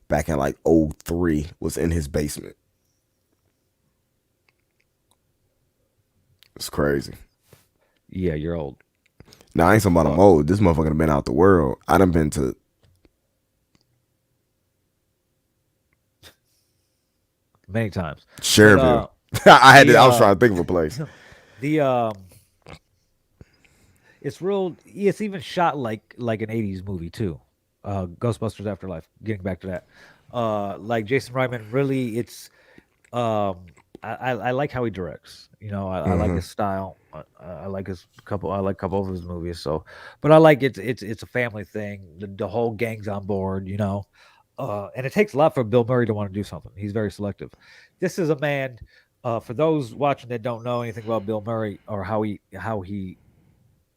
back in like '03 was in his basement. It's crazy. Yeah, you're old. Now I ain't talking about I'm old. This motherfucker done been out the world. I done been to Many times. Cherville. I had to, I was the trying to think of a place. the it's real. It's even shot like an '80s movie too. Ghostbusters Afterlife. Getting back to that, like Jason Reitman, really, it's um I like how he directs. You know, I like Hmm. his style. I like his couple. I like a couple of his movies. So, but I like it's a family thing. The whole gang's on board. You know, and it takes a lot for Bill Murray to want to do something. He's very selective. This is a man. For those watching that don't know anything about Bill Murray or how he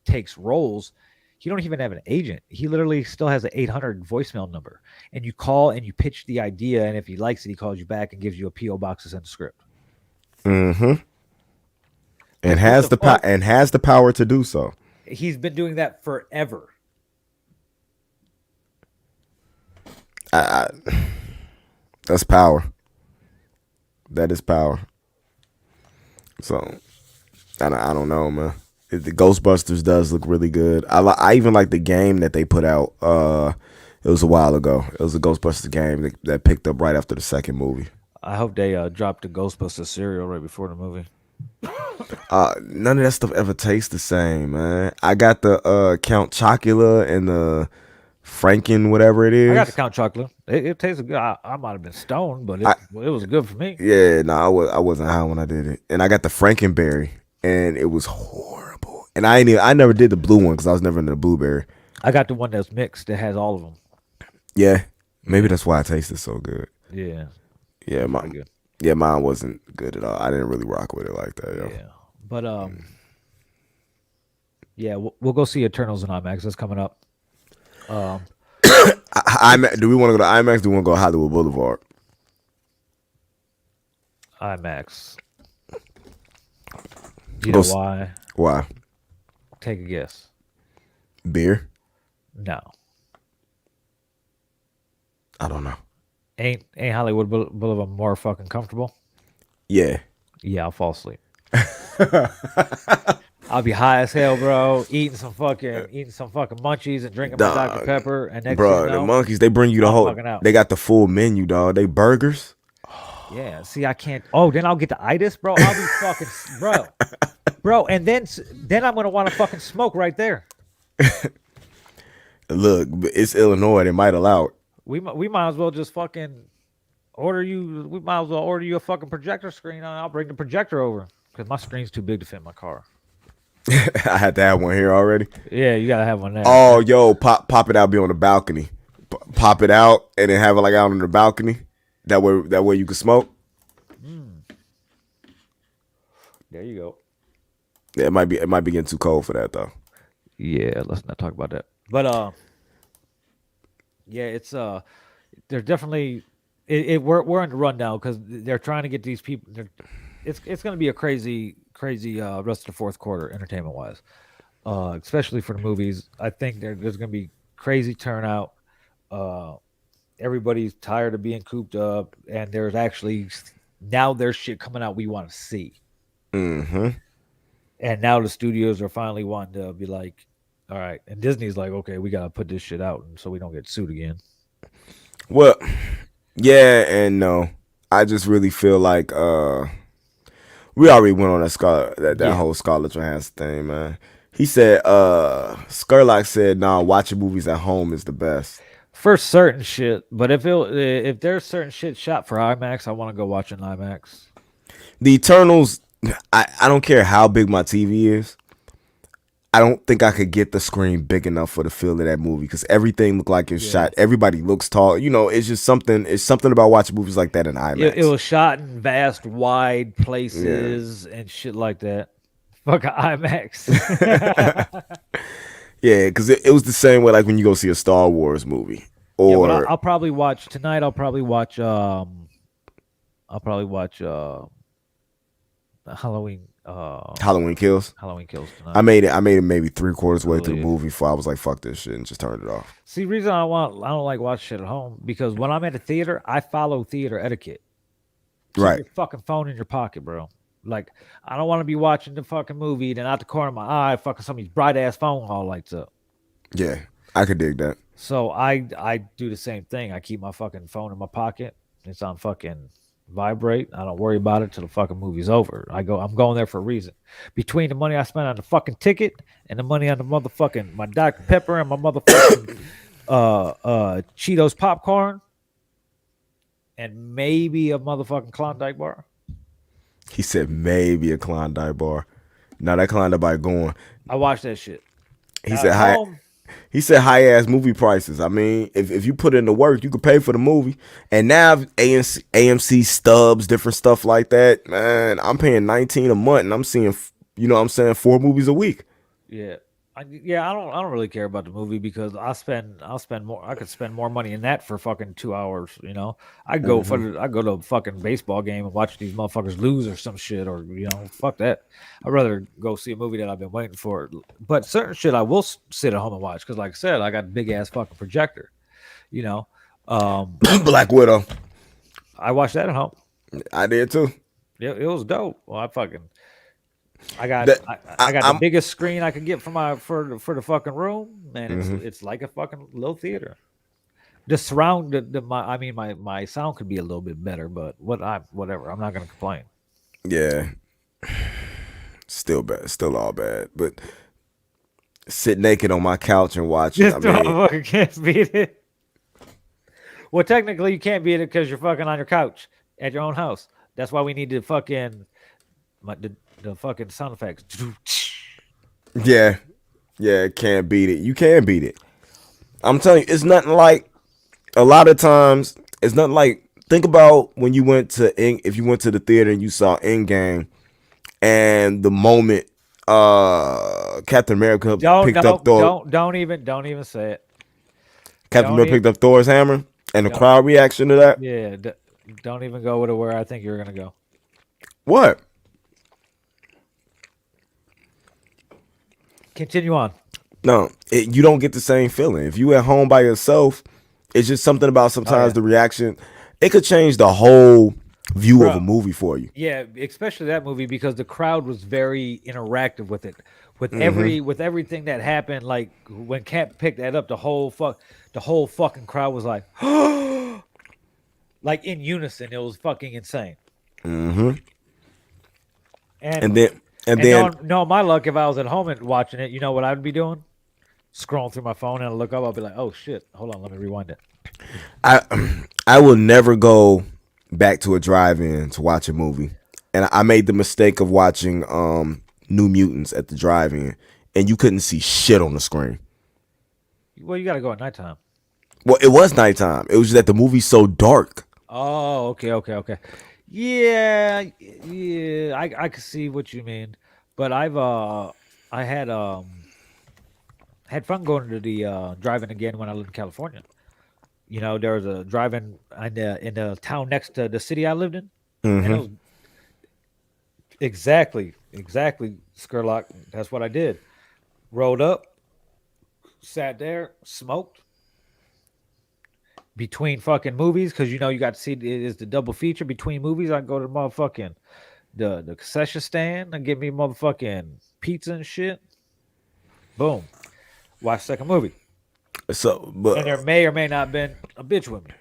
takes roles, he don't even have an agent. He literally still has an 800 voicemail number, and you call and you pitch the idea, and if he likes it, he calls you back and gives you a PO box to send a script. Hmm. And Like what has the the fuck? and has the power to do so. He's been doing that forever. I, that's power. That is power. So I don't know, man. The Ghostbusters does look really good. I even like the game that they put out. It was a while ago. It was a Ghostbusters game that picked up right after the second movie. I hope they dropped the Ghostbusters cereal right before the movie. None of that stuff ever tastes the same, man. I got the Count Chocula and the Franken, whatever it I got the is. Count Chocolate. It tasted good. I might have been stoned, but I it was good for me. Yeah, no, I wasn't high when I did it. And I got the Frankenberry, and it was horrible. And I never did the blue one because I was never into the blueberry. I got the one that's mixed that has all of them. Yeah, maybe Yeah, that's why it tasted so good. yeah, Yeah, pretty good. mine wasn't good at all. I didn't really rock with it like that, yo. Yeah, but yeah, we'll go see Eternals in IMAX. That's coming up. Um, Do we want to go to IMAX? Do we want to go Hollywood Boulevard? IMAX. You Go know s- why? Why? Take a guess. Beer? No, I don't know. ain't Hollywood Boulevard more fucking comfortable? Yeah. Yeah, I'll fall asleep. I'll be high as hell, bro. Eating some fucking munchies and drinking my Dr Dog, Pepper, and next thing you bro, the know, monkeys, they bring you the I'm whole, fucking out. they got the full menu, dog. They burgers. Yeah. See, I can't. Oh, then I'll get the itis, bro. I'll be fucking, bro, and then I'm gonna want to fucking smoke right there. Look, it's Illinois. They might allow it. We might as well just fucking order you. We might as well order you a fucking projector screen, and I'll bring the projector over because my screen's too big to fit in my car. I had to have one here already. Yeah, you gotta have one there. Oh, yo, pop it out, be on the balcony. Pop it out and then have it like out on the balcony. That way you can smoke. Mm, there you go. Yeah, it might be getting too cold for that though. Yeah, let's not talk about that. But yeah, it's they're definitely we're in the rundown because they're trying to get these people. It's going to be a crazy rest of the fourth quarter entertainment wise, especially for the movies. I think there's going to be crazy turnout. Uh, Everybody's tired of being cooped up, and there's actually now there's shit coming out we want to see, Mm-hmm. and now the studios are finally wanting to be like, all right, and Disney's like, okay, we got to put this shit out, and so we don't get sued again. Well, yeah and no. I just really feel like we already went on that Yeah, whole Scarlett Johansson thing, man. He said Skurlock said, nah, watching movies at home is the best. for certain shit. But if there's certain shit shot for IMAX, I want to go watch in IMAX. The Eternals, I don't care how big my TV is. I don't think I could get the screen big enough for the feel of that movie because everything looked like it's Yeah, shot. Everybody looks tall. It's just something. It's something about watching movies like that in it IMAX. was shot in vast, wide Yeah, places and shit like that. Fuck IMAX. yeah, because it was the same way like when you go see a Star Wars movie Yeah, but or I'll probably watch tonight. I'll probably watch Halloween Halloween Kills. Halloween Kills I tonight. made it. I made it maybe three-quarters way through the Hallelujah. movie before I was like, "Fuck this shit," and just turned it off. See, reason I don't like watch shit at home because when I'm at the theater, I follow theater etiquette. Keep Right. your fucking phone in your pocket, bro. Like, I don't want to be watching the fucking movie, then out the corner of my eye, fucking somebody's bright ass phone all lights up. Yeah, I could dig that. So I do the same thing. I keep my fucking phone in my pocket. It's on fucking vibrate. I don't worry about it till the fucking movie's over. I'm going there for a reason. Between the money I spent on the fucking ticket and the money on the motherfucking my Dr. Pepper and my motherfucking Cheetos popcorn and maybe a motherfucking Klondike bar. He said maybe a Klondike bar. Now that Klondike bar going. I watched that shit. He Now said at high. home, He said high ass movie prices. I mean, if you put in the work, you could pay for the movie. And now AMC stubs, different stuff like that. Man, I'm paying $19 a month, and I'm seeing, you know, what I'm saying 4 movies a week. yeah. I don't really care about the movie because I'll spend more. I could spend more money in that for fucking 2 hours. You know, I go I go to a fucking baseball game and watch these motherfuckers lose or some shit, or fuck that. I'd rather go see a movie that I've been waiting for. But certain shit I will sit at home and watch because, like I said, I got a big ass fucking projector. You know, Black Widow. I watched that at home. I did too. It was dope. Well, I got That I got the I'm biggest screen I could get for the fucking room, and mhm. it's like a fucking little theater. The surround my sound could be a little bit better, but whatever. I'm not gonna complain. Yeah, still bad, still all bad. But sit naked on my couch and watch it. This I mean, motherfucker can't beat it. Well, technically you can't beat it because you're fucking on your couch at your own house. That's why we need to fucking the fucking sound effects. yeah, yeah, can't beat it. You can beat it. I'm telling you, it's nothing like. A lot of times, it's nothing like. Think about when you went to if you went to the theater and you saw Endgame, and the moment Captain America picked up Thor. Don't even say it. Captain Don't America even picked up Thor's hammer, and the don't, crowd reaction to that. yeah. Don't even go to where I think you're gonna go. What? Continue on. No, you don't get the same feeling. If you at home by yourself, it's just something about sometimes the reaction. It could change the whole view of a movie for you. Yeah, especially that movie because the crowd was very interactive with it. With everything that happened, like when Cap picked that up, the whole fucking crowd was like, like in unison. It was fucking insane. Mm-hmm. And And then no, my luck, if I was at home and watching it, you know what I'd be doing? Scrolling through my phone and I look up, I'll be like, oh shit, hold on, let me rewind it. I will never go back to a drive-in to watch a movie. And I made the mistake of watching New Mutants at the drive-in, and you couldn't see shit on the screen. Well, you got to go at nighttime. Well, it was nighttime. It was just that the movie's so dark. Oh, okay. Yeah. I can see what you mean, but I had fun going to the drive-in again when I lived in California. You know, there was a drive-in in the town next to the city I lived in, and it was exactly, Skurlock. That's what I did. Rolled up, sat there, smoked between fucking movies because you know you got to see it is the double feature between movies. I go to the motherfucking the concession stand and get me motherfucking pizza and shit. Boom, watch second movie. So, And there may or may not have been a bitch with me.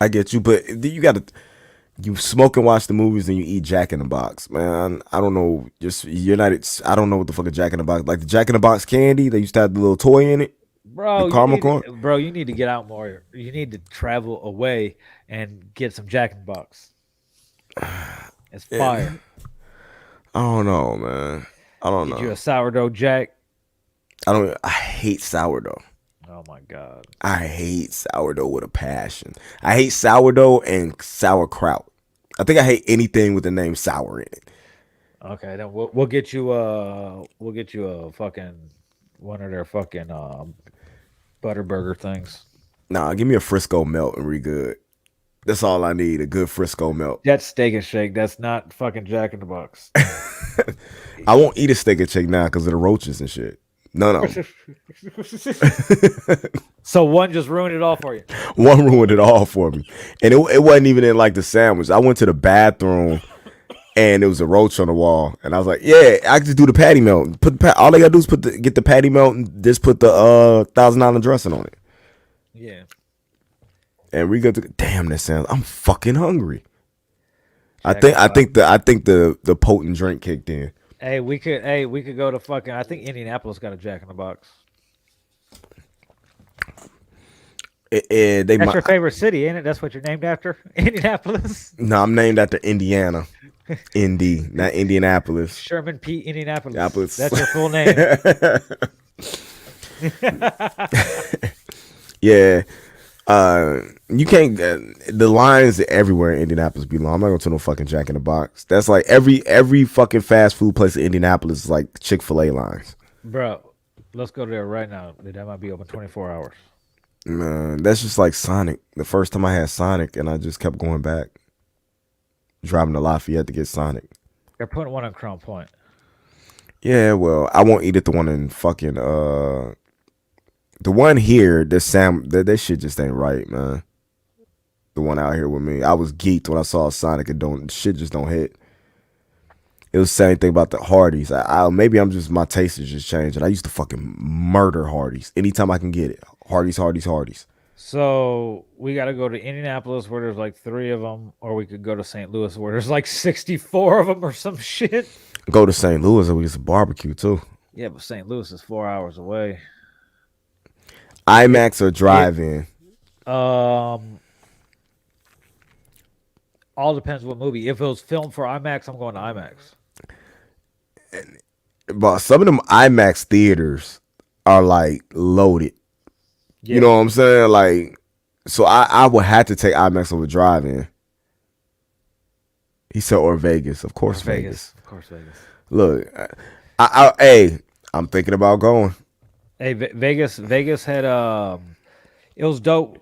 I get you, but you smoke and watch the movies and you eat Jack in the Box, man. I don't know, I don't know what the fuck a Jack in the Box, like the Jack in the Box candy. They used to have the little toy in it, Bro, the caramel corn. You need to get out more. You need to travel away and get some Jack in the Box. It's fire. I don't know, man. I don't know. Get you a sourdough Jack. I hate sourdough. Oh my god. I hate sourdough with a passion. I hate sourdough and sauerkraut. I think I hate anything with the name sour in it. Okay, then we'll get you a fucking one of their fucking butter burger things. Nah, give me a Frisco melt and we good. That's all I need, a good Frisco melt. That's Steak and Shake. That's not fucking Jack in the Box. I won't eat a Steak and Shake now because of the roaches and shit. None of them. So one just ruined it all for you. One ruined it all for me. And it wasn't even in like the sandwich. I went to the bathroom and there was a roach on the wall. And I was like, yeah, I can just do the patty melt. All they gotta do is get the patty melt and just put the $1,000 dressing on it. Yeah. And we go to damn that sounds I'm fucking hungry. I think the potent drink kicked in. Hey, we could go to fucking. I think Indianapolis got a Jack in the Box. That's your favorite city, ain't it? That's what you're named after, Indianapolis. No, I'm named after Indiana. Indy, not Indianapolis. Sherman P. Indianapolis. Indianapolis. That's your full name. Yeah. You can't. The lines everywhere in Indianapolis be long. I'm not going to no fucking Jack in the Box. That's like every fucking fast food place in Indianapolis is like Chick-fil-A lines. Bro, let's go there right now. That might be open 24 hours. Man, that's just like Sonic. The first time I had Sonic, and I just kept going back, driving to Lafayette to get Sonic. They're putting one on Crown Point. Yeah, well, I won't eat at the one in fucking the one here. That shit just ain't right, man. The one out here with me, I was geeked when I saw Sonic, and shit just don't hit. It was the same thing about the Hardee's. Maybe my taste is just changing. I used to fucking murder Hardee's anytime I can get it. Hardee's. So we got to go to Indianapolis where there's like 3 of them, or we could go to St. Louis where there's like 64 of them or some shit. Go to St. Louis and we get some barbecue too. Yeah, but St. Louis is 4 hours away. IMAX or drive-in? All depends what movie. If it was filmed for IMAX, I'm going to IMAX. But some of them IMAX theaters are like loaded. Yeah. You know what I'm saying? Like, so I would have to take IMAX over drive-in. He said, or Vegas. Of course, Vegas. Of course, Vegas. Look, I'm thinking about going. Hey, Vegas had it was dope.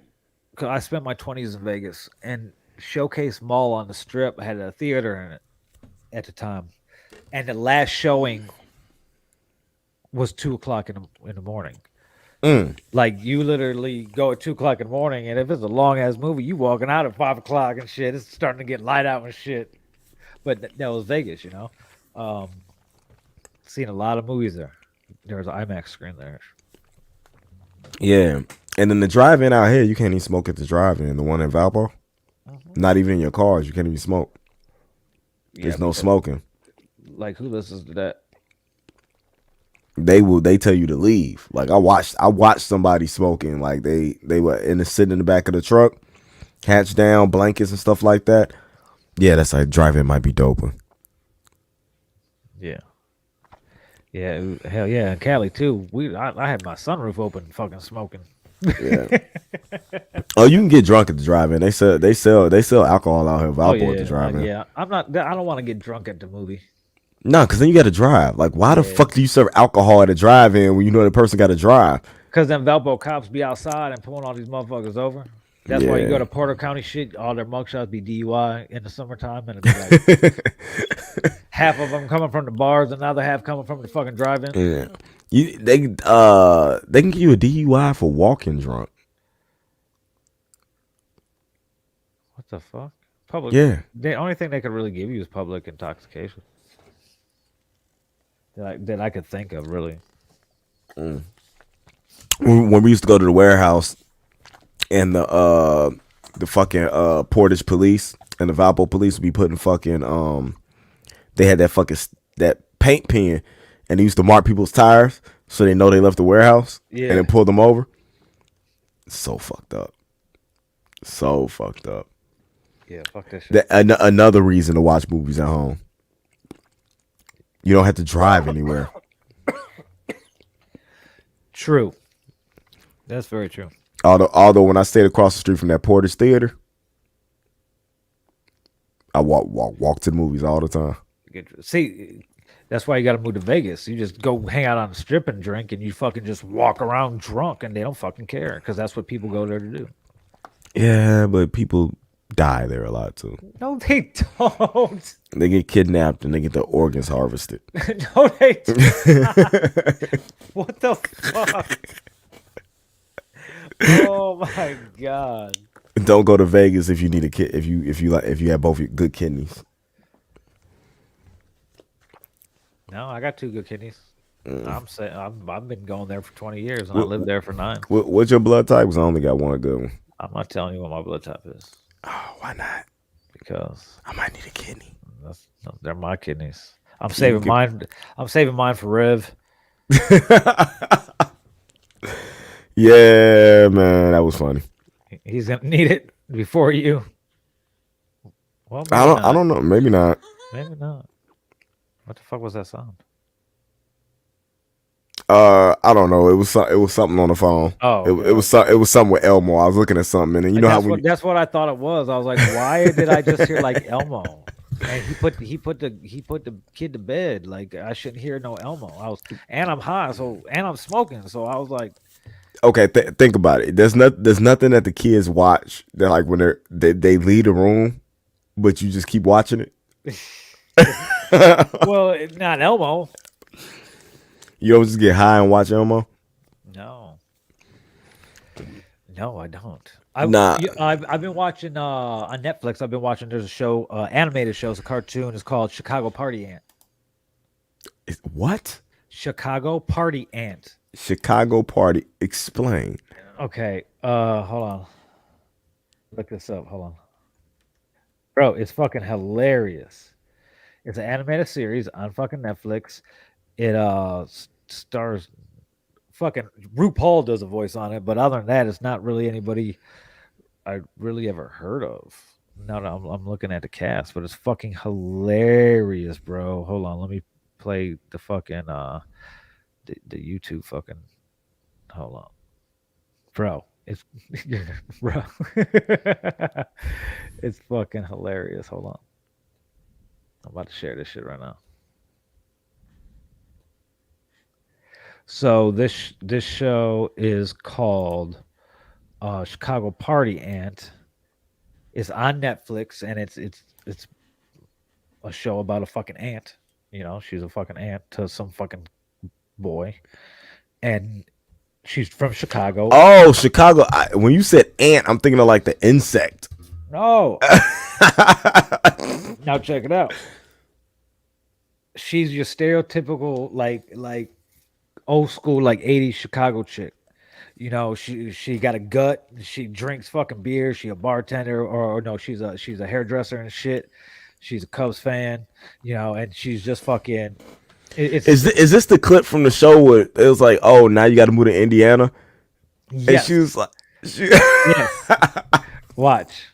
'Cause I spent my 20s in Vegas, and Showcase Mall on the Strip had a theater in it at the time, and the last showing was 2:00 in the morning. Like, you literally go at 2:00 in the morning, and if it's a long ass movie, you walking out at 5:00 and shit. It's starting to get light out and shit. But that was Vegas, you know. Seen a lot of movies there. There was an IMAX screen there. Yeah, and then the drive-in out here, you can't even smoke at the drive-in. The one in Valpo, not even in your cars, you can't even smoke. There's no smoking. Like, who listens to that? They tell you to leave. Like, I watched somebody smoking. Like, they were sitting in the back of the truck, hatch down, blankets and stuff like that. Yeah, that's like drive-in might be dope. Yeah. Yeah, hell yeah, in Cali too. I had my sunroof open, fucking smoking. Yeah. Oh, you can get drunk at the drive-in. They sell alcohol out here. Valpo at the drive-in. yeah. I don't want to get drunk at the movie. No, because then you got to drive. Like, why the fuck do you serve alcohol at a drive-in when you know the person got to drive? Because them Valpo cops be outside and pulling all these motherfuckers over. That's why you go to Porter County shit. All their mugshots be DUI in the summertime, and it'd be like half of them coming from the bars, and the other half coming from the fucking drive-in. Yeah, they can give you a DUI for walking drunk. What the fuck? Public. Yeah. The only thing they could really give you is public intoxication. That I could think of, really. When we used to go to the warehouse, and the fucking Portage police and the Valpo police would be putting fucking they had that paint pen, and they used to mark people's tires so they know they left the warehouse, and then pull them over. So fucked up. Yeah, fuck that shit. Another reason to watch movies at home. You don't have to drive anywhere. True. That's very true. Although when I stayed across the street from that Portage Theater, I walk to the movies all the time. See, that's why you got to move to Vegas. You just go hang out on the Strip and drink, and you fucking just walk around drunk, and they don't fucking care because that's what people go there to do. Yeah, but people die there a lot too. No, they don't. They get kidnapped and they get their organs harvested. No, they don't. What the fuck? Oh my god! Don't go to Vegas if you need a kid. If you have both your good kidneys. No, I got 2 good kidneys. I'm saying I've been going there for 20 years, and I lived there for 9. What's your blood type? Because I only got one good one. I'm not telling you what my blood type is. Oh, why not? Because I might need a kidney. They're my kidneys. I'm saving mine. I'm saving mine for Rev. Yeah, man, that was funny. He's gonna need it before you. Well, I don't know. Maybe not. Maybe not. What the fuck was that sound? I don't know. It was something on the phone. Oh, It, okay, it was okay. it was something with Elmo. I was looking at something, and you know how when That's what I thought it was. I was like, why did I just hear like Elmo? And he put the kid to bed. Like I shouldn't hear no Elmo. And I'm high, so and I'm smoking. So I was like, okay, think about it. There's nothing that the kids watch that like when they leave the room, but you just keep watching it. well, not Elmo. You always just get high and watch Elmo. No, no, I don't. Nah, I've been watching on Netflix. I've been watching. There's a show, animated show. It's a cartoon. It's called Chicago Party Ant. what? Chicago Party Ant. Chicago party. Explain. Okay. Hold on. Look this up. Hold on, bro. It's fucking hilarious. It's an animated series on fucking Netflix. It stars fucking RuPaul does a voice on it, but other than that, it's not really anybody I really ever heard of. Now that I'm looking at the cast, but it's fucking hilarious, bro. Hold on, let me play the fucking the YouTube fucking. Hold on, bro. It's bro. It's fucking hilarious. Hold on, I'm about to share this shit right now. So this show is called Chicago Party Ant. It's on Netflix, and it's a show about a fucking ant. You know, she's a fucking ant to some fucking boy, and she's from Chicago. Oh, Chicago. When you said ant, I'm thinking of like the insect. No, now check it out. She's your stereotypical like old school like '80s Chicago chick. You know, she got a gut. She drinks fucking beer. She a bartender, or no, she's a hairdresser and shit. She's a Cubs fan, you know, and she's just fucking. Is this the clip from the show where it was like, oh, now you got to move to Indiana, and she Yes, was like, she, yes. Watch.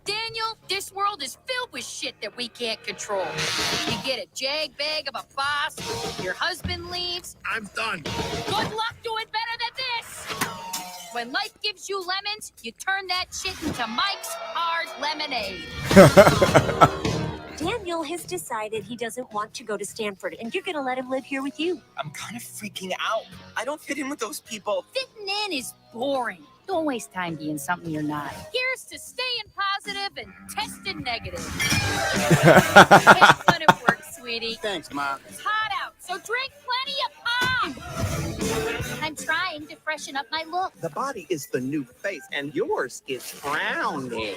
Daniel, this world is filled with shit that we can't control. You get a jag bag of a boss, your husband leaves. I'm done. Good luck doing better than this. When life gives you lemons, you turn that shit into Mike's Hard Lemonade. Daniel has decided he doesn't want to go to Stanford, and you're going to let him live here with you. I'm kind of freaking out. I don't fit in with those people. Fitting in is boring. Don't waste time being something you're not. Here's to staying positive and testing negative. Have fun at work, sweetie. Thanks, Mom. It's hot out, so drink plenty of pop. I'm trying to freshen up my look. The body is the new face, and yours is frowning.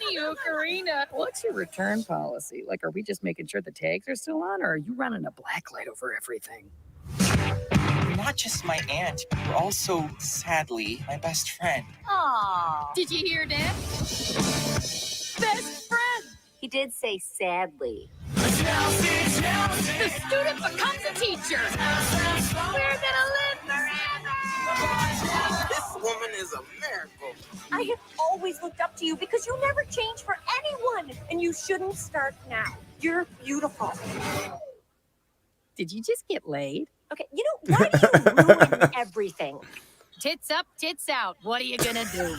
Anywho, Karina, what's your return policy? Like, are we just making sure the tags are still on, or are you running a black light over everything? You're not just my aunt, you're also, sadly, my best friend. Aww. Did you hear that? Best friend. He did say sadly. The student becomes a teacher. We're gonna live forever. This woman is a miracle. I have always looked up to you because you never change for anyone, and you shouldn't start now. You're beautiful. Did you just get laid? Okay, you know, why do you ruin everything? Tits up, tits out. What are you gonna do?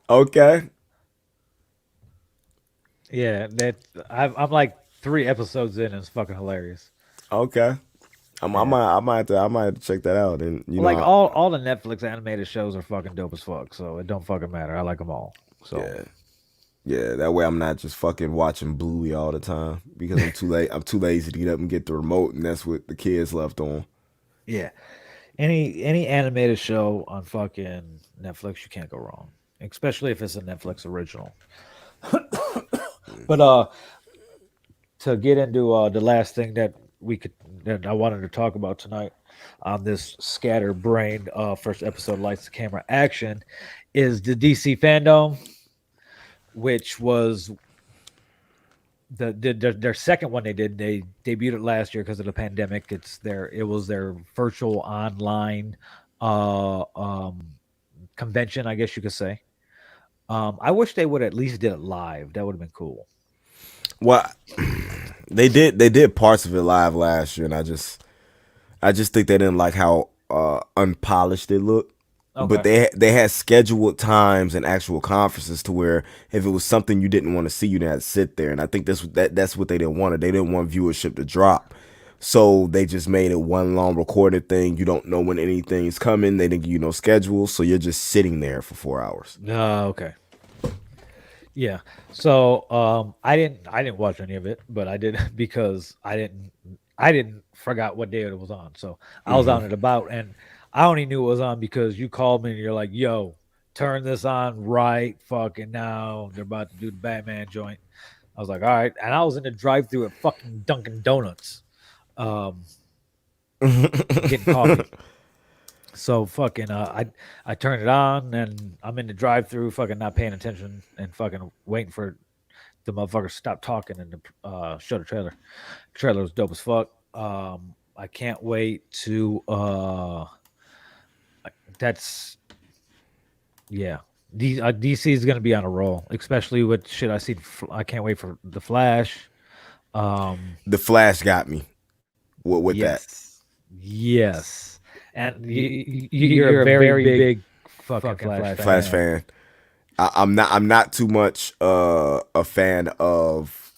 okay, Yeah, I'm like 3 episodes in, and it's fucking hilarious. okay. I might have to check that out, and you know, Like all the Netflix animated shows are fucking dope as fuck, so it don't fucking matter. I like them all. So yeah. Yeah, that way I'm not just fucking watching Bluey all the time because I'm too late. I'm too lazy to get up and get the remote, and that's what the kids left on. yeah, any animated show on fucking Netflix, you can't go wrong, especially if it's a Netflix original. But to get into the last thing that I wanted to talk about tonight on this scatterbrained first episode Lights the Camera Action is the DC fandom, which was their second one they did. They debuted it last year because of the pandemic. It was their virtual online convention, I guess you could say. I wish they would at least did it live. That would have been cool. Well, they did parts of it live last year, and I just think they didn't like how unpolished it looked. But they had scheduled times and actual conferences to where if it was something you didn't want to see, you didn't have to sit there. And I think that's what they didn't want. They didn't want viewership to drop. So they just made it one long recorded thing. You don't know when anything's coming. They didn't give you no schedule. So you're just sitting there for 4 hours. Okay. Yeah. So I didn't watch any of it, but I did because I didn't forgot what day it was on. So I was on it about, and I only knew it was on because you called me and you're like, yo, turn this on right fucking now. They're about to do the Batman joint. I was like, all right. And I was in the drive-thru at fucking Dunkin' Donuts. Getting coffee. So fucking I turned it on and I'm in the drive-thru fucking not paying attention and fucking waiting for the motherfucker to stop talking and to show the trailer. The trailer was dope as fuck. I can't wait to that's yeah. DC is gonna be on a roll, especially with shit I see. I can't wait for the Flash. The Flash got me with that. Yes, and you're a very big fucking Flash fan. I'm not too much a fan of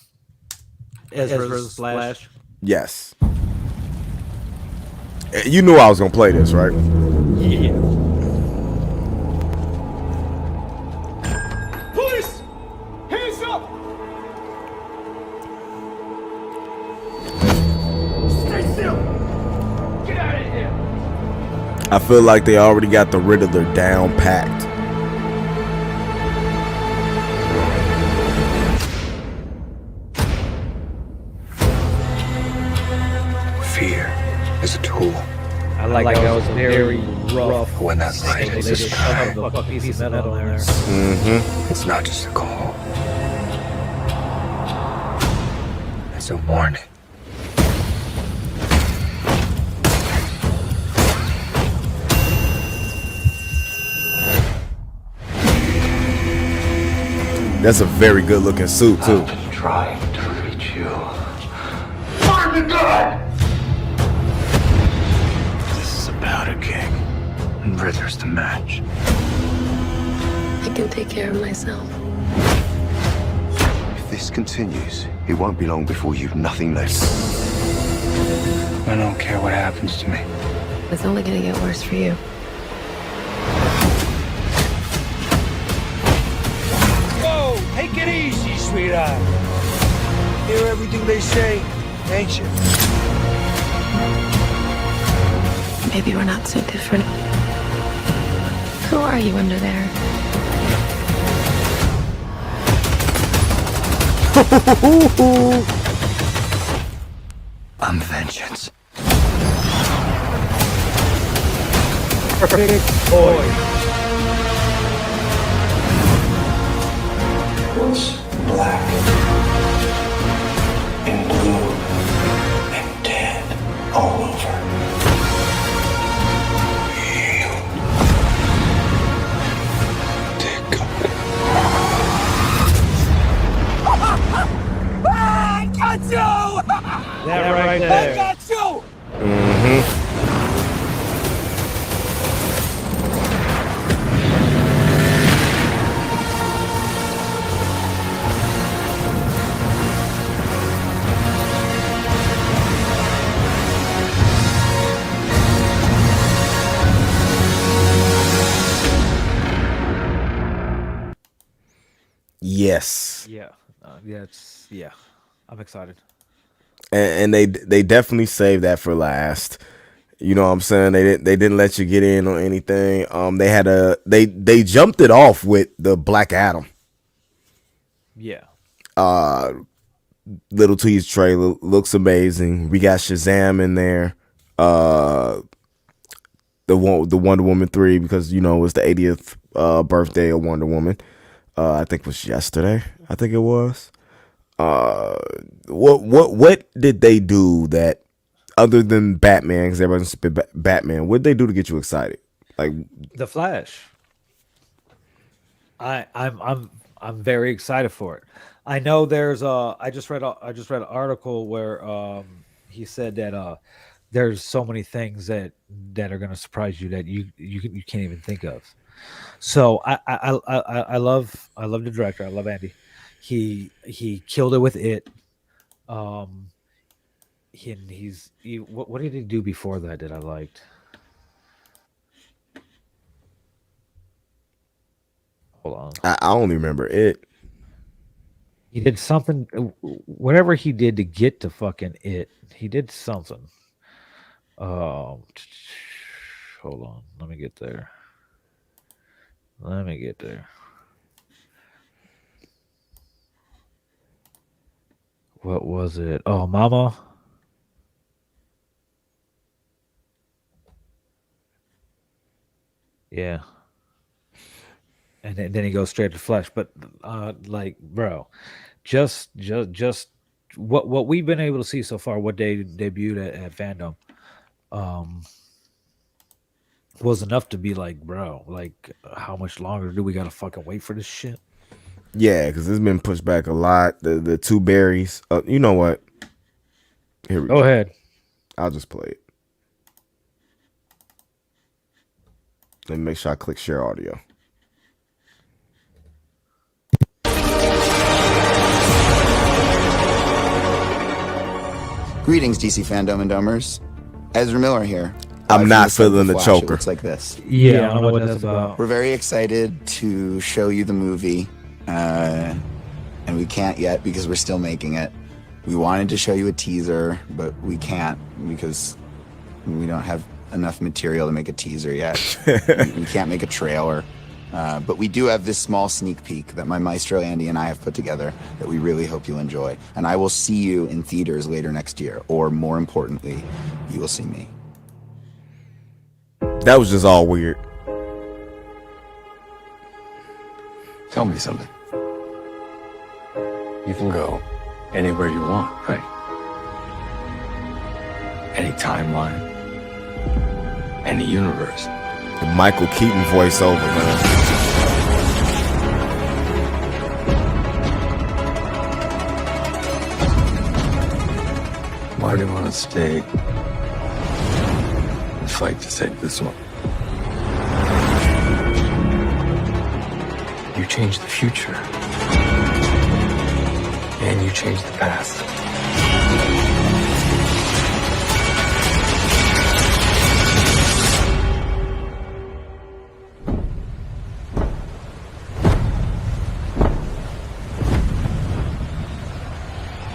Ezra's Flash. Yes. You knew I was gonna play this, right? Yeah. Police! Hands up! Stay still! Get out of here! I feel like they already got the Riddler down packed. Fear is a tool. I like that was very rough. When that light They is just a shoved strike, a piece of metal in there. it's not just a call. It's a warning. That's a very good looking suit too. I've been trying to reach you. Find the gun! This is a powder keg, and Riddler's the match. I can take care of myself. If this continues, it won't be long before you've nothing left. I don't care what happens to me. It's only gonna get worse for you. Whoa! Take it easy, sweetheart. Hear everything they say, ain't you? Maybe we're not so different. Who are you under there? I'm vengeance. Perfect boy. What's black and blue and dead all over? You take cover. I got you! That right I there. got you! Yes. Yeah. Yeah. I'm excited. And they definitely saved that for last. You know what I'm saying? They didn't let you get in on anything. They jumped it off with the Black Adam. Yeah. Little tease trailer looks amazing. We got Shazam in there. The Wonder Woman 3 because you know it's the 80th birthday of Wonder Woman. I think it was yesterday. I think it was. What did they do that other than Batman? Because everyone's been Batman. What did they do to get you excited? Like The Flash. I'm very excited for it. I know there's I just read an article where he said that there's so many things that are going to surprise you that you can't even think of. So I love the director. I love Andy. He killed it with it. Um, what did he do before that I liked? Hold on. I only remember it. He did something. Whatever he did to get to fucking it, he did something. Um, hold on. Let me get there. Let me get there. What was it? Oh, Mama. Yeah. And then he goes straight to Flesh. But like, bro, just what we've been able to see so far, what they debuted at Fandom, um, was enough to be like, bro, like, how much longer do we gotta fucking wait for this shit? Yeah, because it's been pushed back a lot. The two berries. You know what? Here we Go ahead. I'll just play it. Let me make sure I click share audio. Greetings, DC fandom and domers. Ezra Miller here. I'm not from feeling the Flash, choker. It looks like this. Yeah, I don't know what that's about. We're very excited to show you the movie, and we can't yet because we're still making it. We wanted to show you a teaser, but we can't because we don't have enough material to make a teaser yet. We can't make a trailer. But we do have this small sneak peek that my maestro Andy and I have put together that we really hope you'll enjoy. And I will see you in theaters later next year, or more importantly, you will see me. That was just all weird. Tell me something. You can go anywhere you want, right? Any timeline, any universe. The Michael Keaton voiceover, man. Why do you want to stay and fight to save this one? You change the future. And you change the past.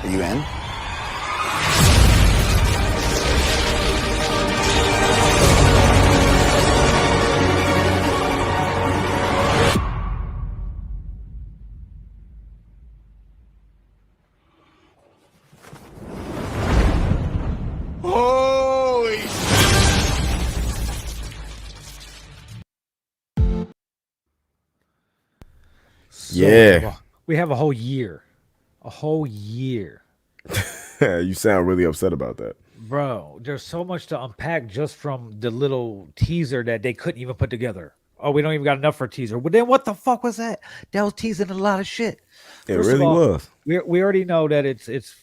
Are you in? Holy Yeah. We have a whole year. A whole year. You sound really upset about that. Bro, there's so much to unpack just from the little teaser that they couldn't even put together. Oh, we don't even got enough for a teaser. But then what the fuck was that? That was teasing a lot of shit. It First of really all, was. We already know that it's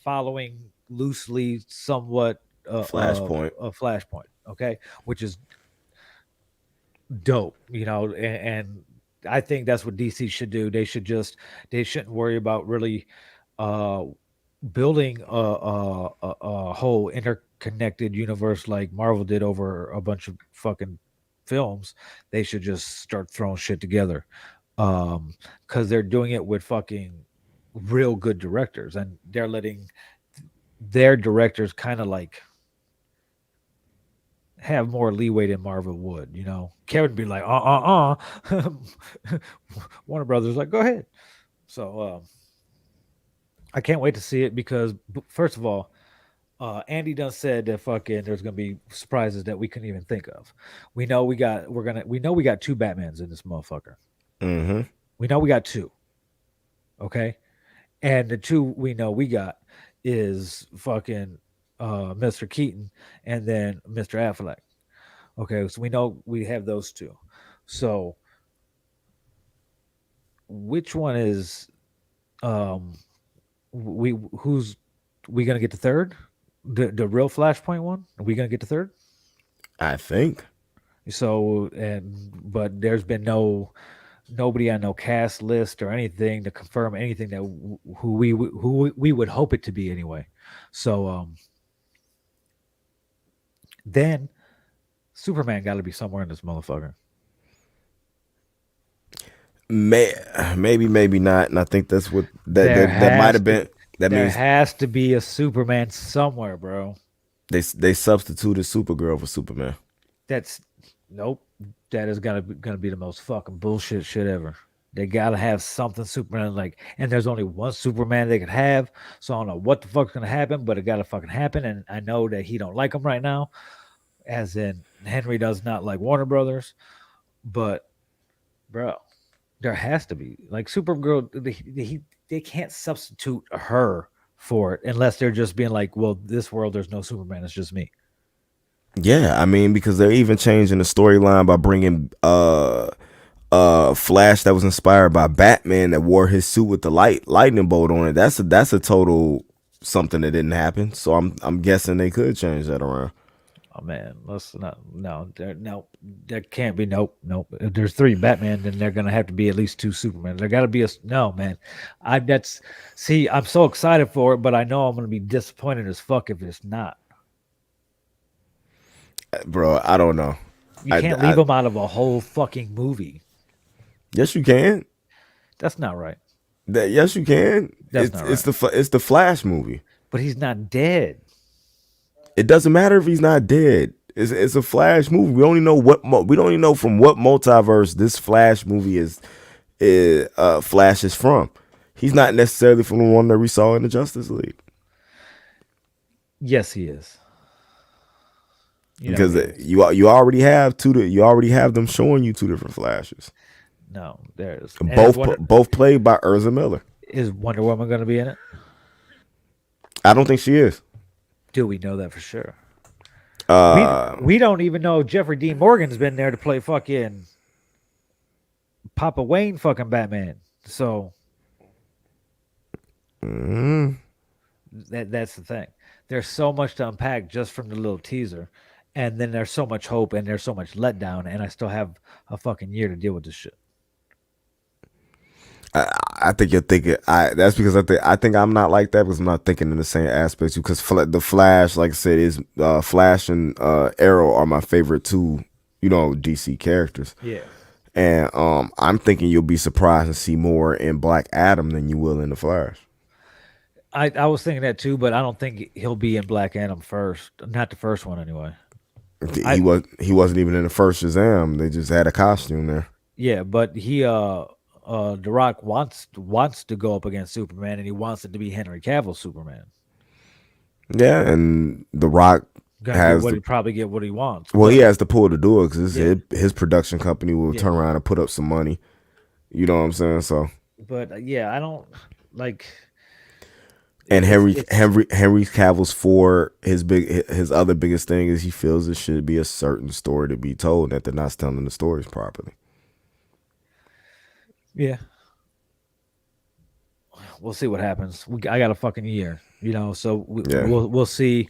following loosely somewhat Flashpoint. a Flashpoint, okay? Which is dope, you know, and I think that's what DC should do. They shouldn't worry about really building a whole interconnected universe like Marvel did over a bunch of fucking films. They should just start throwing shit together, because they're doing it with fucking real good directors, and they're letting their directors kind of like have more leeway than Marvel would. You know, Kevin would be like, Warner Brothers like, go ahead. So I can't wait to see it because first of all, Andy done said that fucking there's gonna be surprises that we couldn't even think of. We know we got two Batmans in this motherfucker. Mm-hmm. We know we got two. Okay. And the two we know we got is fucking Mr. Keaton and then Mr. Affleck. Okay, so we know we have those two. So which one is who's we gonna get the third? The real Flashpoint one? Are we gonna get the third? I think. So but there's been nobody on no cast list or anything to confirm anything that who we would hope it to be anyway. So then Superman got to be somewhere in this motherfucker. Maybe, maybe not, and I think that's what that might have been. That there means has to be a Superman somewhere, bro. they substituted Supergirl for Superman. That's nope. That is gonna be the most fucking bullshit shit ever. They gotta have something Superman like, and there's only one Superman they could have. So I don't know what the fuck's gonna happen, but it gotta fucking happen. And I know that he don't like him right now, as in Henry does not like Warner Brothers. But bro, there has to be like Supergirl. They can't substitute her for it unless they're just being like, well, this world there's no Superman, it's just me. Yeah, I mean, because they're even changing the storyline by bringing Flash that was inspired by Batman that wore his suit with the lightning bolt on it. That's a total something that didn't happen. So I'm guessing they could change that around. Oh man, let's not. No, there can't be. Nope. If there's 3 Batman, then they're gonna have to be at least 2 Superman. There got to be a no, man. I'm so excited for it, but I know I'm gonna be disappointed as fuck if it's not. Bro, I don't know. You can't leave them out of a whole fucking movie. Yes, you can. That's not right. Yes, you can. That's not right. It's the Flash movie. But he's not dead. It doesn't matter if he's not dead. It's a Flash movie. We only know we don't even know from what multiverse this Flash movie is Flash is from. He's not necessarily from the one that we saw in the Justice League. Yes, he is. Because you already have you already have them showing you 2 different Flashes. No, there's both played by Ezra Miller. Is Wonder Woman going to be in it? I don't think she is. Do we know that for sure? We don't even know if Jeffrey Dean Morgan's been there to play fucking Papa Wayne fucking Batman. So that's the thing. There's so much to unpack just from the little teaser. And then there's so much hope and there's so much letdown. And I still have a fucking year to deal with this shit. I think you're thinking. That's because I think I'm not like that because I'm not thinking in the same aspects. Because the Flash, like I said, is Flash and Arrow are my favorite 2, DC characters. Yeah. And I'm thinking you'll be surprised to see more in Black Adam than you will in the Flash. I was thinking that too, but I don't think he'll be in Black Adam first. Not the first one anyway. He wasn't even in the first Shazam. They just had a costume there. Yeah, but The Rock wants to go up against Superman, and he wants it to be Henry Cavill's Superman. Yeah, and The Rock probably get what he wants. Well, he has the pull to do it because his production company will turn around and put up some money. You know what I'm saying? So, but I don't like. And Henry Cavill's his other biggest thing is he feels there should be a certain story to be told that they're not telling the stories properly. Yeah. We'll see what happens. I got a fucking year, so we'll see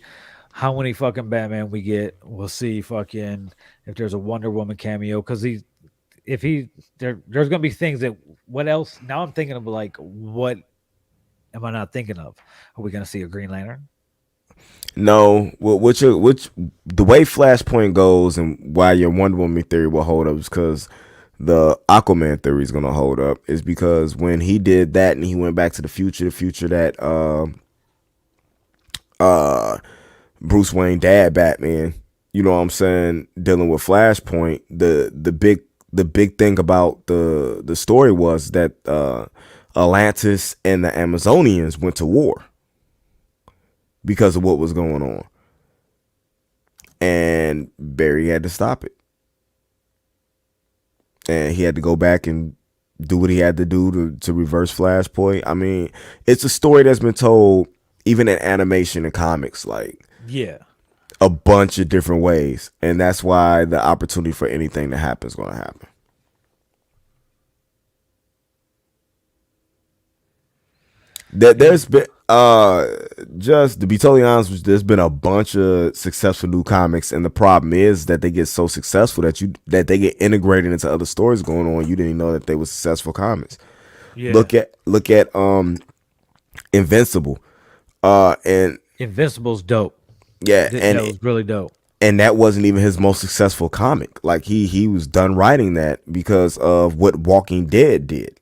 how many fucking Batman we get. We'll see fucking if there's a Wonder Woman cameo because there's gonna be things that what else now I'm thinking of like what am I not thinking of? Are we gonna see a Green Lantern? No, which the way Flashpoint goes and why your Wonder Woman theory will hold up is because the Aquaman theory is gonna hold up is because when he did that and he went back to the future that Bruce Wayne dad Batman, you know what I'm saying, dealing with Flashpoint, the big thing about the story was that Atlantis and the Amazonians went to war because of what was going on. And Barry had to stop it. And he had to go back and do what he had to do to reverse Flashpoint. I mean, it's a story that's been told even in animation and comics, like a bunch of different ways. And that's why the opportunity for anything to happen is going to happen. There's been just to be totally honest, there's been a bunch of successful new comics, and the problem is that they get so successful that they get integrated into other stories going on. You didn't even know that they were successful comics. Yeah. Look at Invincible. And Invincible's dope. Yeah, That was really dope. And that wasn't even his most successful comic. Like he was done writing that because of what Walking Dead did.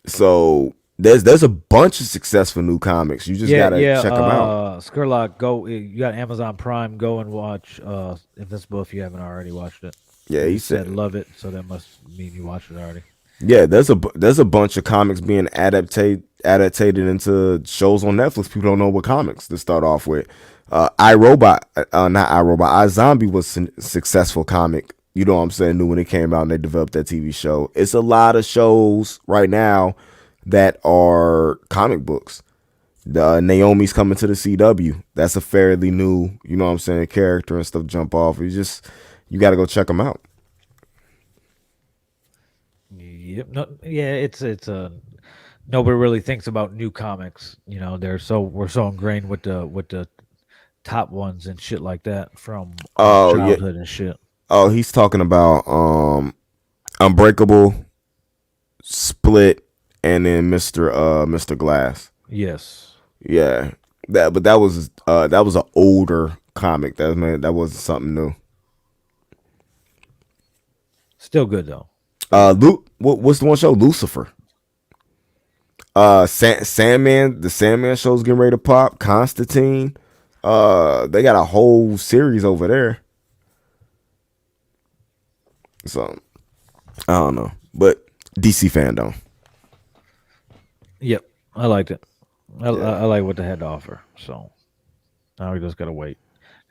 So there's a bunch of successful new comics. You just gotta check them out. Skurlock, go. You got Amazon Prime. Go and watch Invincible if you haven't already watched it. Yeah, he said said love it, so that must mean you watched it already. Yeah, there's a bunch of comics being adapted into shows on Netflix. People don't know what comics to start off with. Not iRobot. iZombie was a successful comic. You know what I'm saying? New when it came out and they developed that TV show. It's a lot of shows right now that are comic books. Naomi's coming to the CW. That's a fairly new, you know what I'm saying, character and stuff jump off. You got to go check them out. Yep. No, yeah, it's nobody really thinks about new comics. You know, we're so ingrained with the top ones and shit like that from childhood and shit. Oh, he's talking about Unbreakable, Split, and then Mr. Glass. Yes. Yeah. That was an older comic. That wasn't something new. Still good though. What's the one show? Lucifer. Sandman. The Sandman show's getting ready to pop. Constantine. They got a whole series over there. So I don't know, but DC fandom. Yep, I liked it. I like what they had to offer. So now we just gotta wait.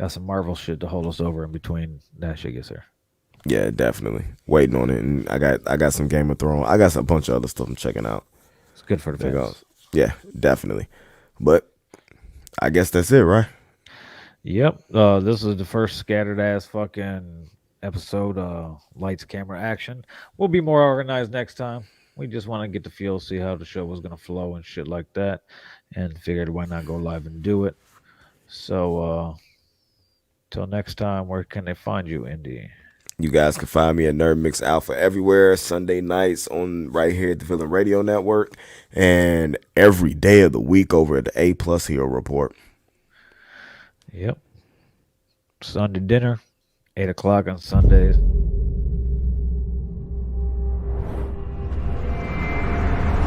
Got some Marvel shit to hold us over in between that shit gets here. Yeah, definitely waiting on it. And I got some Game of Thrones. I got a bunch of other stuff I'm checking out. It's good for the fans. Yeah, definitely. But I guess that's it, right? Yep. This is the first scattered ass fucking episode. Lights, camera, action. We'll be more organized next time. We just want to get the feel, see how the show was gonna flow and shit like that, and figured why not go live and do it. So till next time, where can they find you, Indy? You guys can find me at Nerd Mix Alpha everywhere, Sunday nights on right here at the Villain Radio Network, and every day of the week over at the A Plus Hero Report. Yep. Sunday dinner, 8 o'clock on Sundays.